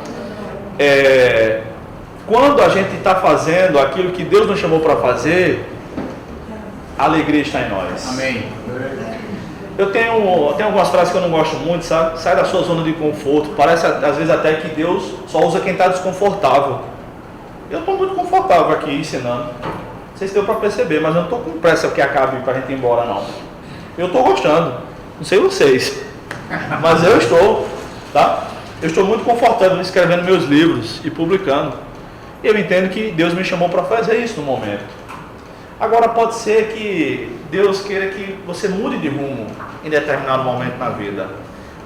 Quando a gente está fazendo aquilo que Deus nos chamou para fazer, a alegria está em nós. Amém. Eu tenho algumas frases que eu não gosto muito, sabe? Sai da sua zona de conforto. Parece às vezes até que Deus só usa quem está desconfortável. Eu estou muito confortável aqui ensinando. Não sei se deu para perceber, mas eu não estou com pressa que acabe para a gente ir embora, não. Eu estou gostando. Não sei vocês, mas eu estou, tá? Eu estou muito confortável escrevendo meus livros e publicando. Eu entendo que Deus me chamou para fazer isso no momento. Agora pode ser que Deus queira que você mude de rumo em determinado momento na vida.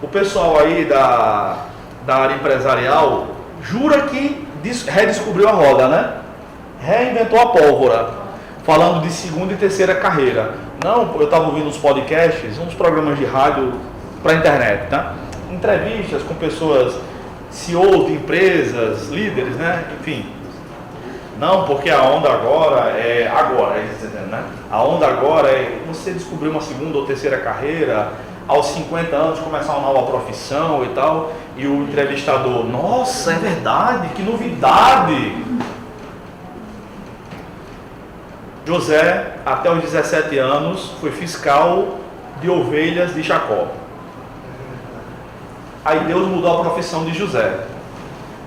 O pessoal aí da área empresarial jura que redescobriu a roda, né? Reinventou a pólvora, falando de segunda e terceira carreira. Não, eu estava ouvindo uns podcasts, uns programas de rádio para a internet, tá? Entrevistas com pessoas, CEOs de empresas, líderes, né? Enfim. Não, porque a onda agora é né? A onda agora é você descobrir uma segunda ou terceira carreira, aos 50 anos começar uma nova profissão e tal, e o entrevistador, nossa, é verdade, que novidade! José, até os 17 anos, foi fiscal de ovelhas de Jacó. Aí Deus mudou a profissão de José.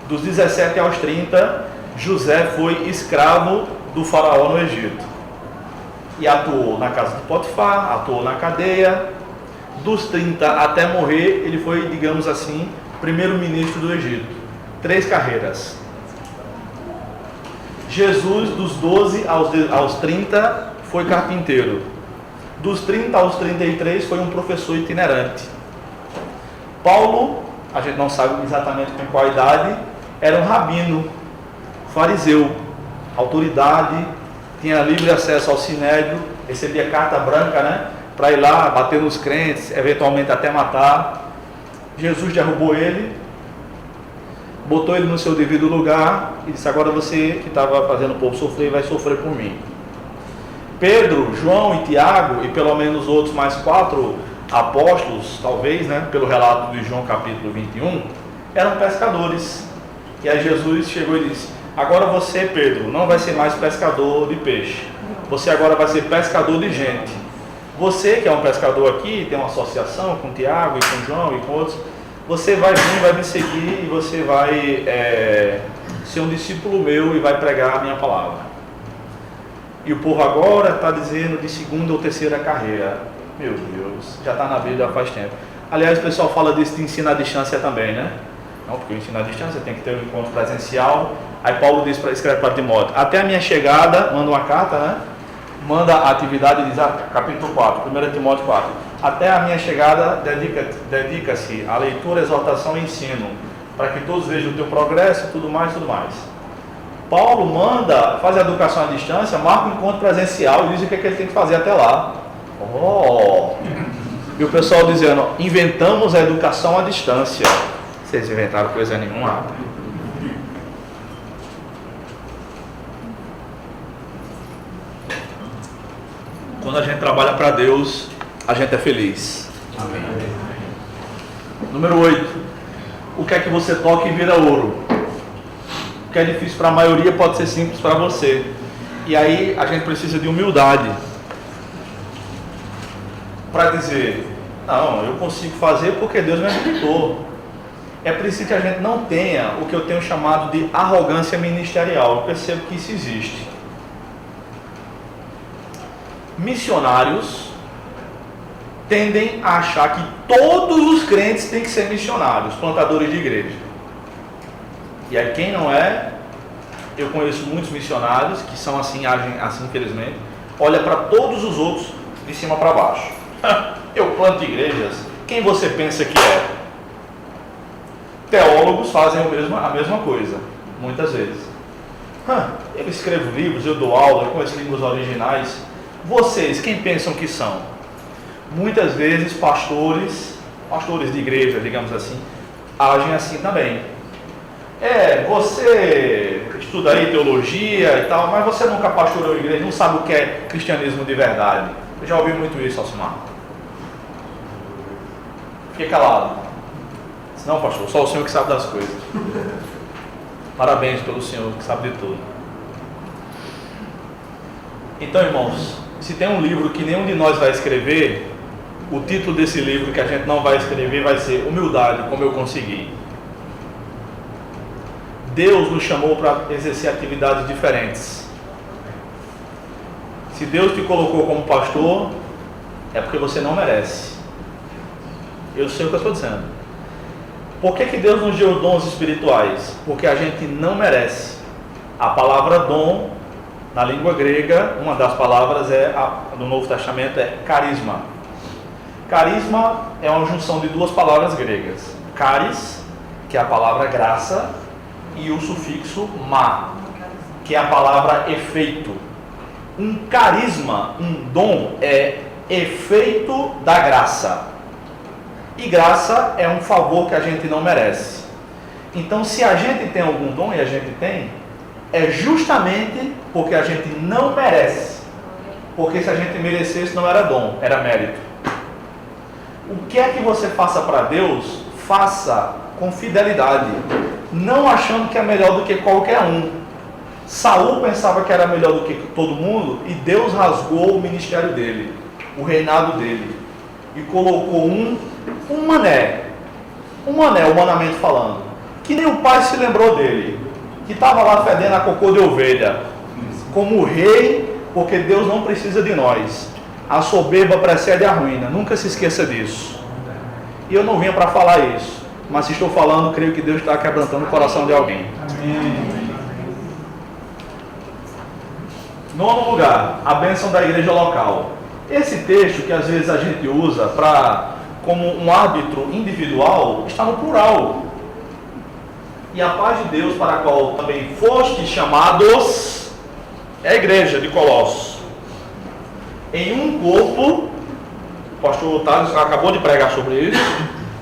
Dos 17 aos 30, José foi escravo do faraó no Egito. E atuou na casa de Potifar, atuou na cadeia. Dos 30 até morrer, ele foi, digamos assim, primeiro-ministro do Egito. 3 carreiras. Jesus, dos 12 aos 30, foi carpinteiro. Dos 30 aos 33, foi um professor itinerante. Paulo, a gente não sabe exatamente com qual idade, era um rabino, fariseu, autoridade, tinha livre acesso ao sinédrio, recebia carta branca, né, para ir lá, bater nos crentes, eventualmente até matar. Jesus derrubou ele, botou ele no seu devido lugar e disse: agora você que estava fazendo o povo sofrer, vai sofrer por mim. Pedro, João e Tiago, e pelo menos outros mais 4 apóstolos, talvez, né, pelo relato de João capítulo 21, eram pescadores. E aí Jesus chegou e disse: agora você, Pedro, não vai ser mais pescador de peixe, você agora vai ser pescador de gente. Você que é um pescador aqui, tem uma associação com Tiago e com João e com outros, você vai vir, vai me seguir e você vai ser um discípulo meu e vai pregar a minha palavra. E o povo agora está dizendo de segunda ou terceira carreira. Meu Deus, já está na Bíblia faz tempo. Aliás, o pessoal fala disso de ensino à distância também, né? Não, porque o ensino à distância tem que ter um encontro presencial. Aí Paulo diz escreve para Timóteo: até a minha chegada, manda uma carta, né? Manda a atividade, diz capítulo 4, 1 Timóteo 4. Até a minha chegada, dedica-se à leitura, exortação e ensino, para que todos vejam o teu progresso, tudo mais. Paulo manda, faz a educação à distância, marca um encontro presencial e diz o que ele tem que fazer até lá. E o pessoal dizendo: inventamos a educação à distância. Vocês inventaram coisa nenhuma. Quando a gente trabalha para Deus, a gente é feliz. Amém. Número 8. O que é que você toca e vira ouro? O que é difícil para a maioria pode ser simples para você. E aí a gente precisa de humildade para dizer: não, eu consigo fazer porque Deus me habilitou. É preciso que a gente não tenha o que eu tenho chamado de arrogância ministerial. Eu percebo que isso existe. Missionários tendem a achar que todos os crentes têm que ser missionários, plantadores de igreja. E aí quem não é, eu conheço muitos missionários que são assim, agem assim, infelizmente, olha para todos os outros de cima para baixo. Eu planto igrejas, quem você pensa que é? Teólogos fazem a mesma coisa, muitas vezes. Eu escrevo livros, eu dou aula, eu conheço línguas originais. Vocês, quem pensam que são? Muitas vezes pastores de igreja, digamos assim, agem assim também. Você estuda aí teologia e tal, mas você nunca pastoreou igreja, não sabe o que é cristianismo de verdade. Eu já ouvi muito isso, Alcimar. Fique calado. Não, pastor, só o Senhor que sabe das coisas. Parabéns pelo Senhor que sabe de tudo. Então, irmãos, se tem um livro que nenhum de nós vai escrever, o título desse livro que a gente não vai escrever vai ser Humildade, como eu consegui. Deus nos chamou para exercer atividades diferentes. Se Deus te colocou como pastor, é porque você não merece. Eu sei o que eu estou dizendo. Por que Deus nos deu dons espirituais? Porque a gente não merece. A palavra dom, na língua grega, uma das palavras do Novo Testamento é carisma. Carisma é uma junção de duas palavras gregas. Caris, que é a palavra graça, e o sufixo ma, que é a palavra efeito. Um carisma, um dom, é efeito da graça. E graça é um favor que a gente não merece. Então, se a gente tem algum dom, e a gente tem, é justamente porque a gente não merece. Porque se a gente merecesse, não era dom, era mérito. O que é que você faça para Deus, faça com fidelidade, não achando que é melhor do que qualquer um. Saul pensava que era melhor do que todo mundo, e Deus rasgou o ministério dele, o reinado dele, e colocou um mané, humanamente falando, que nem o pai se lembrou dele, que estava lá fedendo a cocô de ovelha, como rei, porque Deus não precisa de nós. A soberba precede a ruína, nunca se esqueça disso. E eu não vim para falar isso, mas se estou falando, creio que Deus está quebrantando o coração de alguém. Amém. Nono lugar, a bênção da igreja local. Esse texto que às vezes a gente usa como um árbitro individual, está no plural. E a paz de Deus, para a qual também foste chamados, é a igreja de Colossos. Em um corpo, o pastor Otávio acabou de pregar sobre isso,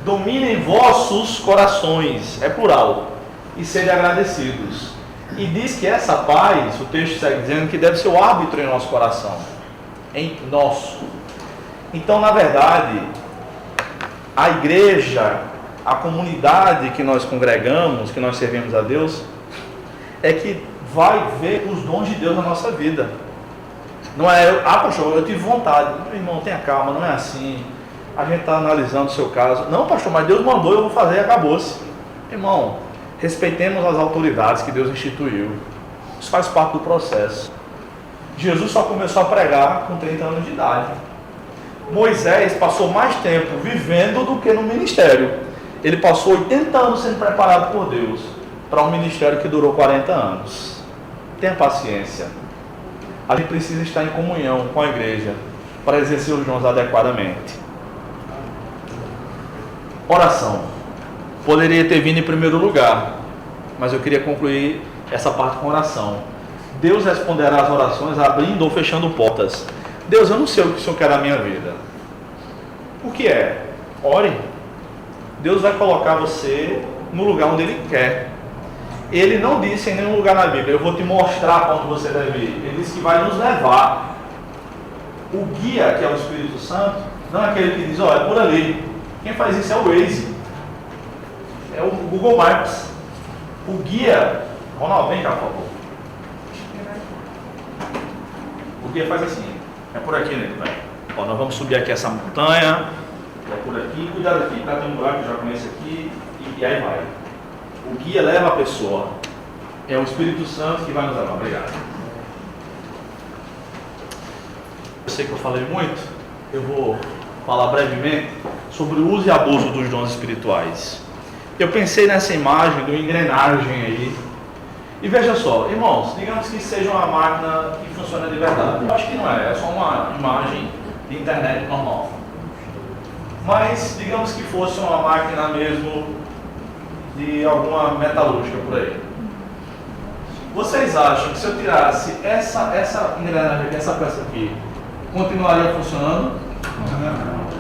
dominem vossos corações, é plural, e sede agradecidos. E diz que essa paz, o texto segue dizendo que deve ser o árbitro em nosso coração, em nosso. Então, na verdade, a igreja, a comunidade que nós congregamos, que nós servimos a Deus, é que vai ver os dons de Deus na nossa vida. Não é, pastor, eu tive vontade. Meu irmão, tenha calma, não é assim. A gente está analisando o seu caso. Não, pastor, mas Deus mandou, eu vou fazer e acabou-se. Irmão, respeitemos as autoridades que Deus instituiu. Isso faz parte do processo. Jesus só começou a pregar com 30 anos de idade. Moisés passou mais tempo vivendo do que no ministério. Ele passou 80 anos sendo preparado por Deus para um ministério que durou 40 anos. Tenha paciência. A gente precisa estar em comunhão com a igreja para exercer os dons adequadamente. Oração. Poderia ter vindo em primeiro lugar, mas eu queria concluir essa parte com oração. Deus responderá às orações abrindo ou fechando portas. Deus, eu não sei o que o Senhor quer na minha vida. O que é? Ore. Deus vai colocar você no lugar onde Ele quer. Ele não disse em nenhum lugar na Bíblia, eu vou te mostrar para onde você deve ir. Ele disse que vai nos levar. O guia, que é o Espírito Santo, não é aquele que diz, é por ali. Quem faz isso é o Waze. É o Google Maps. O guia... Ronaldo, vem cá, por favor. O guia faz assim. É por aqui, né? Nós vamos subir aqui essa montanha. É por aqui. Cuidado aqui, tá? Tem um buraco que eu já conheço aqui. E aí vai. O guia leva a pessoa. É o Espírito Santo que vai nos levar. Obrigado. Eu sei que eu falei muito. Eu vou falar brevemente sobre o uso e abuso dos dons espirituais. Eu pensei nessa imagem de uma engrenagem aí. E veja só, irmãos, digamos que seja uma máquina que funciona de verdade. Eu acho que não é só uma imagem de internet normal. Mas digamos que fosse uma máquina mesmo de alguma metalúrgica por aí. Vocês acham que se eu tirasse essa engrenagem aqui, essa peça aqui, continuaria funcionando?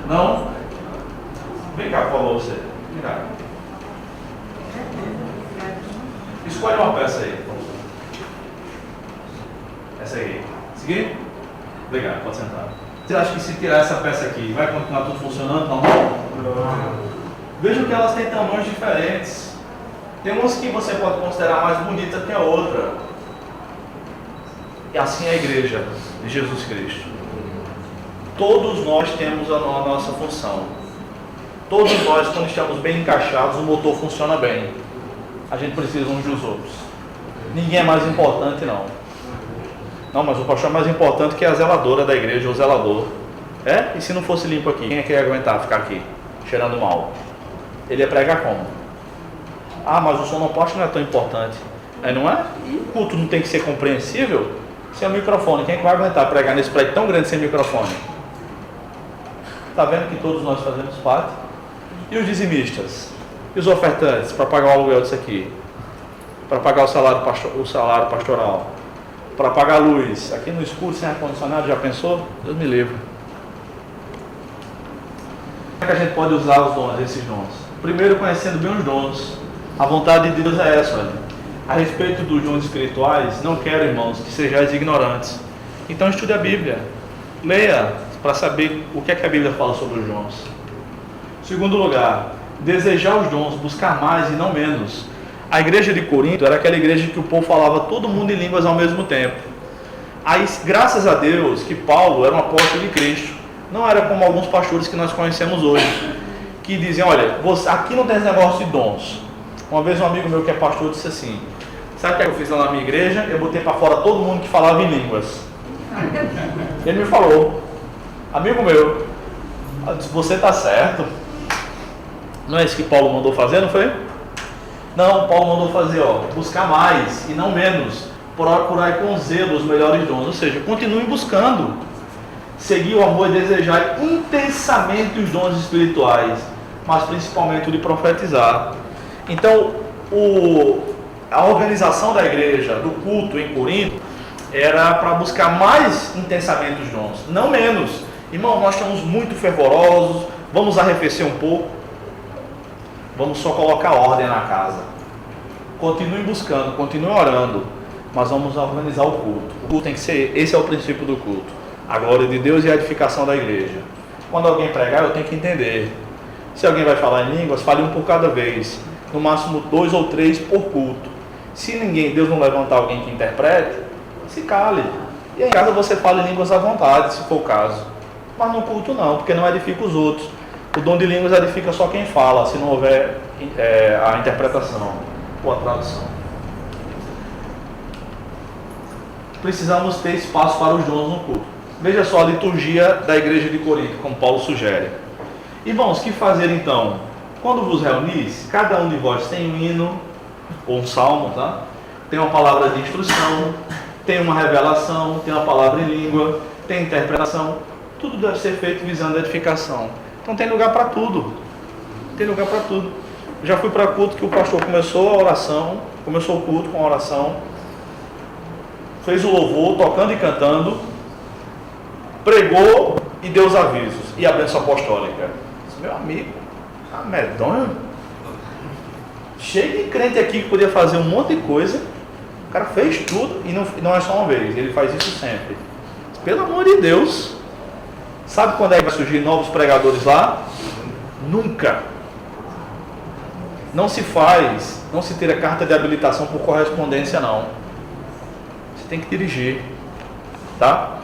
Não? Vem cá, por favor, você. Vem cá. Escolhe uma peça aí. Essa aí. Seguir? Obrigado, pode sentar. Você acha que se tirar essa peça aqui, vai continuar tudo funcionando normal? Vejam que elas têm tamanhos diferentes. Tem umas que você pode considerar mais bonita que a outra. E assim é a igreja de Jesus Cristo. Todos nós temos a nossa função. Todos nós, quando estamos bem encaixados, o motor funciona bem. A gente precisa uns dos outros. Ninguém é mais importante, não. Não, mas o pastor é mais importante que a zeladora da igreja, o zelador. É? E se não fosse limpo aqui, quem é que ia aguentar ficar aqui, cheirando mal? Ele ia pregar como? Ah, mas o sonoplasta não é tão importante. Aí não é? E o culto não tem que ser compreensível? Sem o microfone, quem é que vai aguentar pregar nesse prédio tão grande sem microfone? Está vendo que todos nós fazemos parte? E os dizimistas? E os ofertantes para pagar o aluguel disso aqui? Para pagar o salário pastoral? Para pagar a luz? Aqui no escuro, sem ar-condicionado, já pensou? Deus me livre. Como é que a gente pode usar os dons, esses dons? Primeiro, conhecendo bem os dons. A vontade de Deus é essa, olha. A respeito dos dons espirituais, não quero, irmãos, que sejais ignorantes. Então estude a Bíblia. Leia para saber o que é que a Bíblia fala sobre os dons. Segundo lugar, desejar os dons, buscar mais e não menos. A igreja de Corinto era aquela igreja que o povo falava todo mundo em línguas ao mesmo tempo. Aí, graças a Deus, que Paulo era um apóstolo de Cristo. Não era como alguns pastores que nós conhecemos hoje, que dizem, olha, aqui não tem esse negócio de dons. Uma vez um amigo meu que é pastor disse assim, sabe o que eu fiz lá na minha igreja? Eu botei para fora todo mundo que falava em línguas. Ele me falou, amigo meu, você está certo. Não é isso que Paulo mandou fazer, não foi? Não, Paulo mandou fazer, buscar mais e não menos, procurar com zelo os melhores dons. Ou seja, continue buscando, seguir o amor e desejar intensamente os dons espirituais, mas principalmente o de profetizar. Então, a organização da igreja, do culto em Corinto, era para buscar mais intensamente os dons, não menos. Irmão, nós estamos muito fervorosos, vamos arrefecer um pouco, vamos só colocar ordem na casa. Continue buscando, continue orando, mas vamos organizar o culto. O culto tem que ser, esse é o princípio do culto, a glória de Deus e a edificação da igreja. Quando alguém pregar, eu tenho que entender. Se alguém vai falar em línguas, fale um por cada vez, no máximo 2 ou 3 por culto. Se Deus não levantar alguém que interprete, se cale. E em casa você fala em línguas à vontade, se for o caso. Mas no culto não, porque não edifica os outros. O dom de línguas edifica só quem fala, se não houver a interpretação ou a tradução. Precisamos ter espaço para os dons no culto. Veja só a liturgia da igreja de Corinto, como Paulo sugere. Irmãos, o que fazer então? Quando vos reunis, cada um de vós tem um hino, ou um salmo, tá? Tem uma palavra de instrução, tem uma revelação, tem uma palavra em língua, tem interpretação. Tudo deve ser feito visando a edificação. Então tem lugar para tudo. Tem lugar para tudo. Já fui para culto que o pastor começou a oração, começou o culto com a oração, fez o louvor, tocando e cantando, pregou e deu os avisos. E a bênção apostólica. Meu amigo, tá medonho. Cheio de crente aqui que podia fazer um monte de coisa. O cara fez tudo e não é só uma vez, ele faz isso sempre. Pelo amor de Deus. Sabe quando é que vai surgir novos pregadores lá? Nunca. Não se tira carta de habilitação por correspondência, não. Você tem que dirigir. Tá?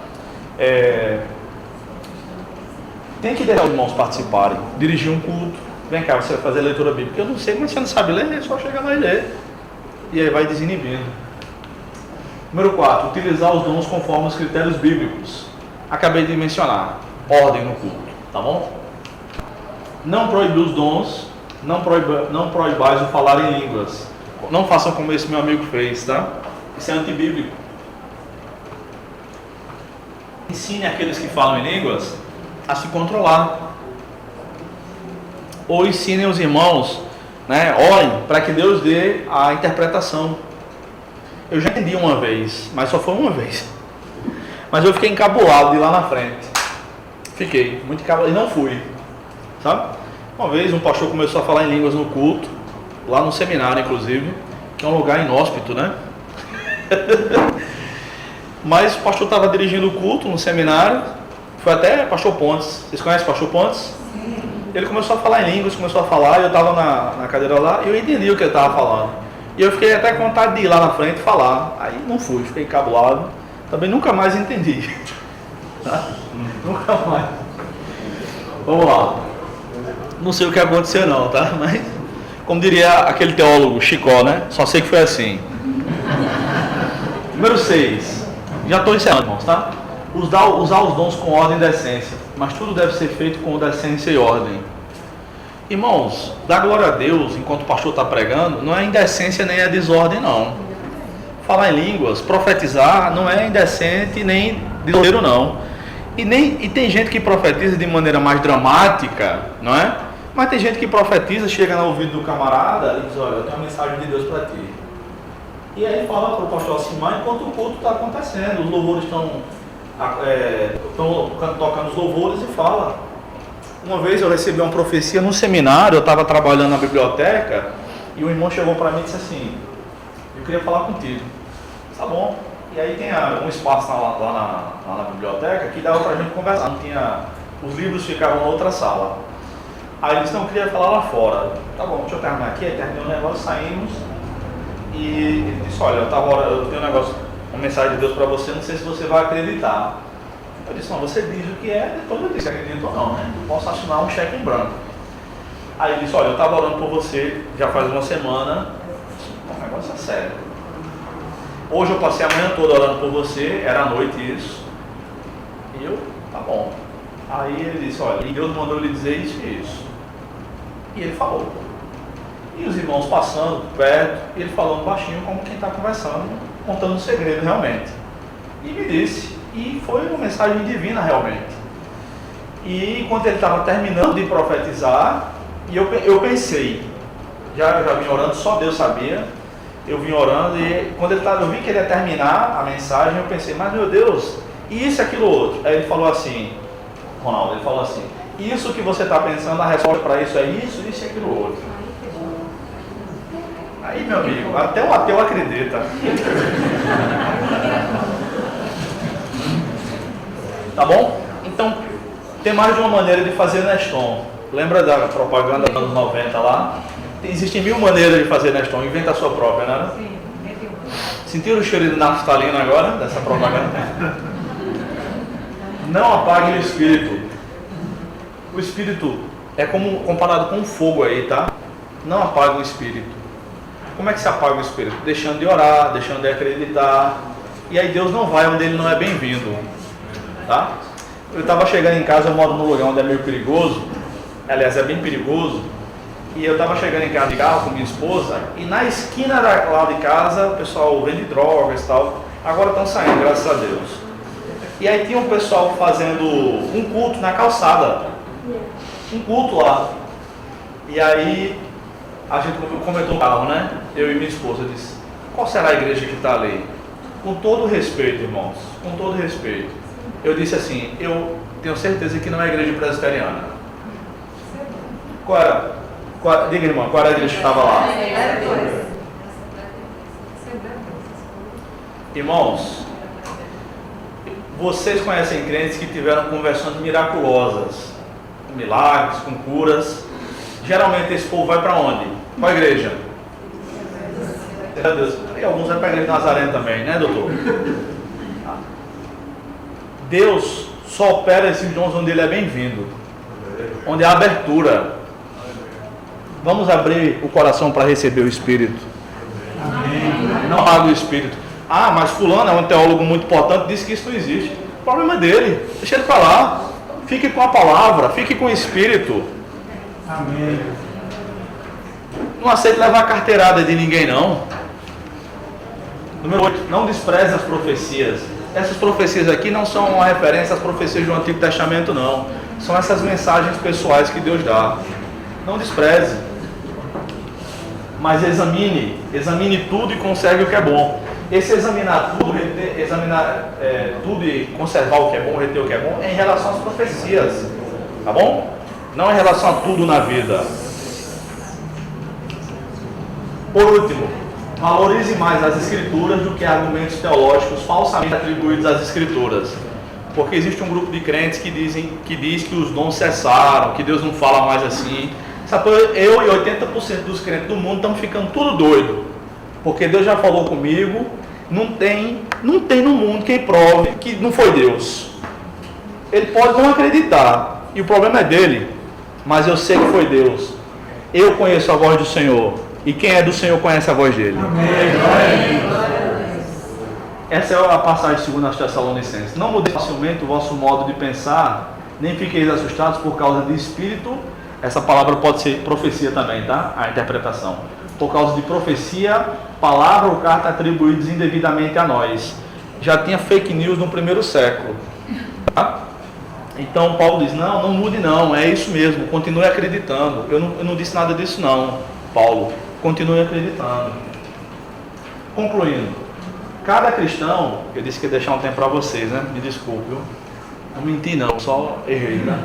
Tem que deixar os irmãos participarem. Dirigir um culto. Vem cá, você vai fazer leitura bíblica. Eu não sei, mas você não sabe ler, é só chegar lá e ler. E aí vai desinibindo. Número 4. Utilizar os dons conforme os critérios bíblicos. Acabei de mencionar. Ordem no culto, tá bom? Não proibir os dons, não proibais o falar em línguas. Não façam como esse meu amigo fez, tá? Isso é antibíblico. Ensine aqueles que falam em línguas a se controlar. Ou ensinem os irmãos, né? Orem para que Deus dê a interpretação. Eu já entendi uma vez, mas só foi uma vez. Mas eu fiquei encabulado de ir lá na frente. Fiquei muito encabulado e não fui. Sabe? Uma vez um pastor começou a falar em línguas no culto, lá no seminário inclusive, que é um lugar inóspito, né? Mas o pastor estava dirigindo o culto no seminário, foi até pastor Pontes. Vocês conhecem o pastor Pontes? Ele começou a falar em línguas, começou a falar, e eu estava na cadeira lá, e eu entendi o que ele estava falando. E eu fiquei até com vontade de ir lá na frente e falar. Aí não fui, fiquei encabulado. Também nunca mais entendi. tá? Nunca mais. Vamos lá. Não sei o que aconteceu não, tá? Mas, como diria aquele teólogo Chicó, né? Só sei que foi assim. Número 6. Já estou encerrando, irmãos, tá? Usar os dons com ordem e decência. Mas tudo deve ser feito com decência e ordem. Irmãos, dar glória a Deus enquanto o pastor está pregando não é indecência nem é desordem, não. Falar em línguas, profetizar não é indecente nem desordem, não. E tem gente que profetiza de maneira mais dramática, não é? Mas tem gente que profetiza, chega no ouvido do camarada e diz: olha, eu tenho uma mensagem de Deus para ti. E aí fala para o pastor assinar enquanto o culto está acontecendo. Os louvores estão tocando os louvores e fala. Uma vez eu recebi uma profecia num seminário, eu estava trabalhando na biblioteca e um irmão chegou para mim e disse assim: eu queria falar contigo. Tá bom. E aí tem um espaço lá na biblioteca que dava para a gente conversar. Não tinha, os livros ficavam na outra sala. Aí ele disse: não, eu queria falar lá fora. Tá bom, deixa eu terminar aqui. Aí terminou o negócio, saímos. E ele disse: olha, eu tenho um negócio, uma mensagem de Deus para você, não sei se você vai acreditar. Eu disse: não, você diz o que é, depois eu disse, acredito ou não, né? Eu posso assinar um cheque em branco. Aí ele disse: olha, eu estava orando por você já faz uma semana, o negócio é sério. Hoje eu passei a manhã toda orando por você, era à noite isso. E eu, tá bom. Aí ele disse: olha, Deus mandou lhe dizer isso e isso. E ele falou. E os irmãos passando perto, e ele falando baixinho, como quem está conversando, contando um segredo realmente. E me disse. E foi uma mensagem divina realmente. E enquanto ele estava terminando de profetizar, e eu pensei, já vim orando, só Deus sabia, eu vim orando, e quando eu vi que ele ia terminar a mensagem, eu pensei: mas meu Deus, e isso e aquilo outro? Aí ele falou assim, Ronaldo, ele falou assim: isso que você está pensando, a resposta para isso é isso e aquilo outro. Aí, meu amigo, até o ateu acredita. Tá bom? Então, tem mais de uma maneira de fazer Neston. Lembra da propaganda dos anos 90 lá? Existem 1000 maneiras de fazer Neston. Inventa a sua própria, né? Sim, Sentiram o cheiro de naftalina agora, dessa propaganda? Não apague o espírito. O espírito é comparado com um fogo aí, tá? Não apague o espírito. Como é que se apaga o espírito? Deixando de orar, deixando de acreditar. E aí Deus não vai onde ele não é bem-vindo. Tá? Eu estava chegando em casa, eu moro num lugar onde é meio perigoso, aliás é bem perigoso, e eu estava chegando em casa de carro com minha esposa, e na esquina lá de casa o pessoal vende drogas e tal, agora estão saindo, graças a Deus. E aí tinha um pessoal fazendo um culto na calçada, um culto lá, e aí a gente comentou no carro, né? Eu e minha esposa disse: qual será a igreja que está ali? Com todo respeito, irmãos, com todo respeito. Eu disse assim: eu tenho certeza que não é a igreja presbiteriana. Diga, irmã, qual era a igreja que estava lá? Irmãos, vocês conhecem crentes que tiveram conversões miraculosas, com milagres, com curas. Geralmente esse povo vai para onde? Qual igreja? Meu Deus. E alguns vão para a igreja de Nazaré também, né, doutor? Deus só opera esses dons onde ele é bem-vindo, onde há abertura. Vamos abrir o coração para receber o Espírito. Amém. Não apague o Espírito. Ah, mas fulano é um teólogo muito importante, disse que isso não existe. O problema é dele, deixa ele falar. Fique com a palavra, fique com o Espírito. Amém. Não aceite levar carteirada de ninguém, não. Número 8, não despreze as profecias. Essas profecias aqui não são uma referência às profecias do Antigo Testamento, não. São essas mensagens pessoais que Deus dá. Não despreze. Mas examine tudo e conserve o que é bom. Esse examinar tudo, tudo e conservar o que é bom, reter o que é bom, é em relação às profecias. Tá bom? Não em relação a tudo na vida. Por último, valorize mais as escrituras do que argumentos teológicos falsamente atribuídos às escrituras. Porque existe um grupo de crentes que diz que os dons cessaram, que Deus não fala mais assim. Sabe, eu e 80% dos crentes do mundo estamos ficando tudo doido. Porque Deus já falou comigo, não tem no mundo quem prove que não foi Deus. Ele pode não acreditar, e o problema é dele, mas eu sei que foi Deus. Eu conheço a voz do Senhor, e quem é do Senhor conhece a voz dele. Amém. Essa é a passagem segundo as Tessalonicenses. Não mudei facilmente o vosso modo de pensar, nem fiqueis assustados por causa de espírito. Essa palavra pode ser profecia também, tá? A interpretação. Por causa de profecia, palavra ou carta atribuídos indevidamente a nós. Já tinha fake news no primeiro século. Tá? Então Paulo diz, não mude não, é isso mesmo, continue acreditando. Eu não disse nada disso não, Paulo. Continue acreditando. Concluindo, cada cristão, eu disse que ia deixar um tempo para vocês, né? Me desculpe, viu? Não menti não, só errei, né?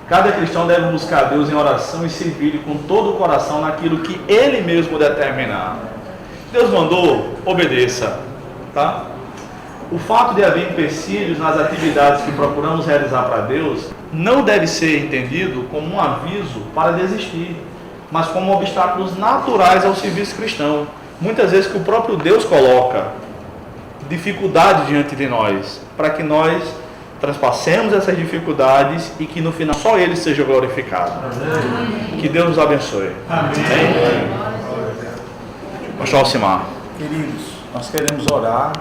Cada cristão deve buscar a Deus em oração e servir-lhe com todo o coração naquilo que Ele mesmo determinar. Deus mandou, obedeça, tá? O fato de haver empecilhos nas atividades que procuramos realizar para Deus não deve ser entendido como um aviso para desistir, mas como obstáculos naturais ao serviço cristão. Muitas vezes que o próprio Deus coloca dificuldades diante de nós, para que nós transpassemos essas dificuldades e que no final só Ele seja glorificado. Amém. Que Deus nos abençoe. Amém. Pastor Alcimar. Queridos, nós queremos orar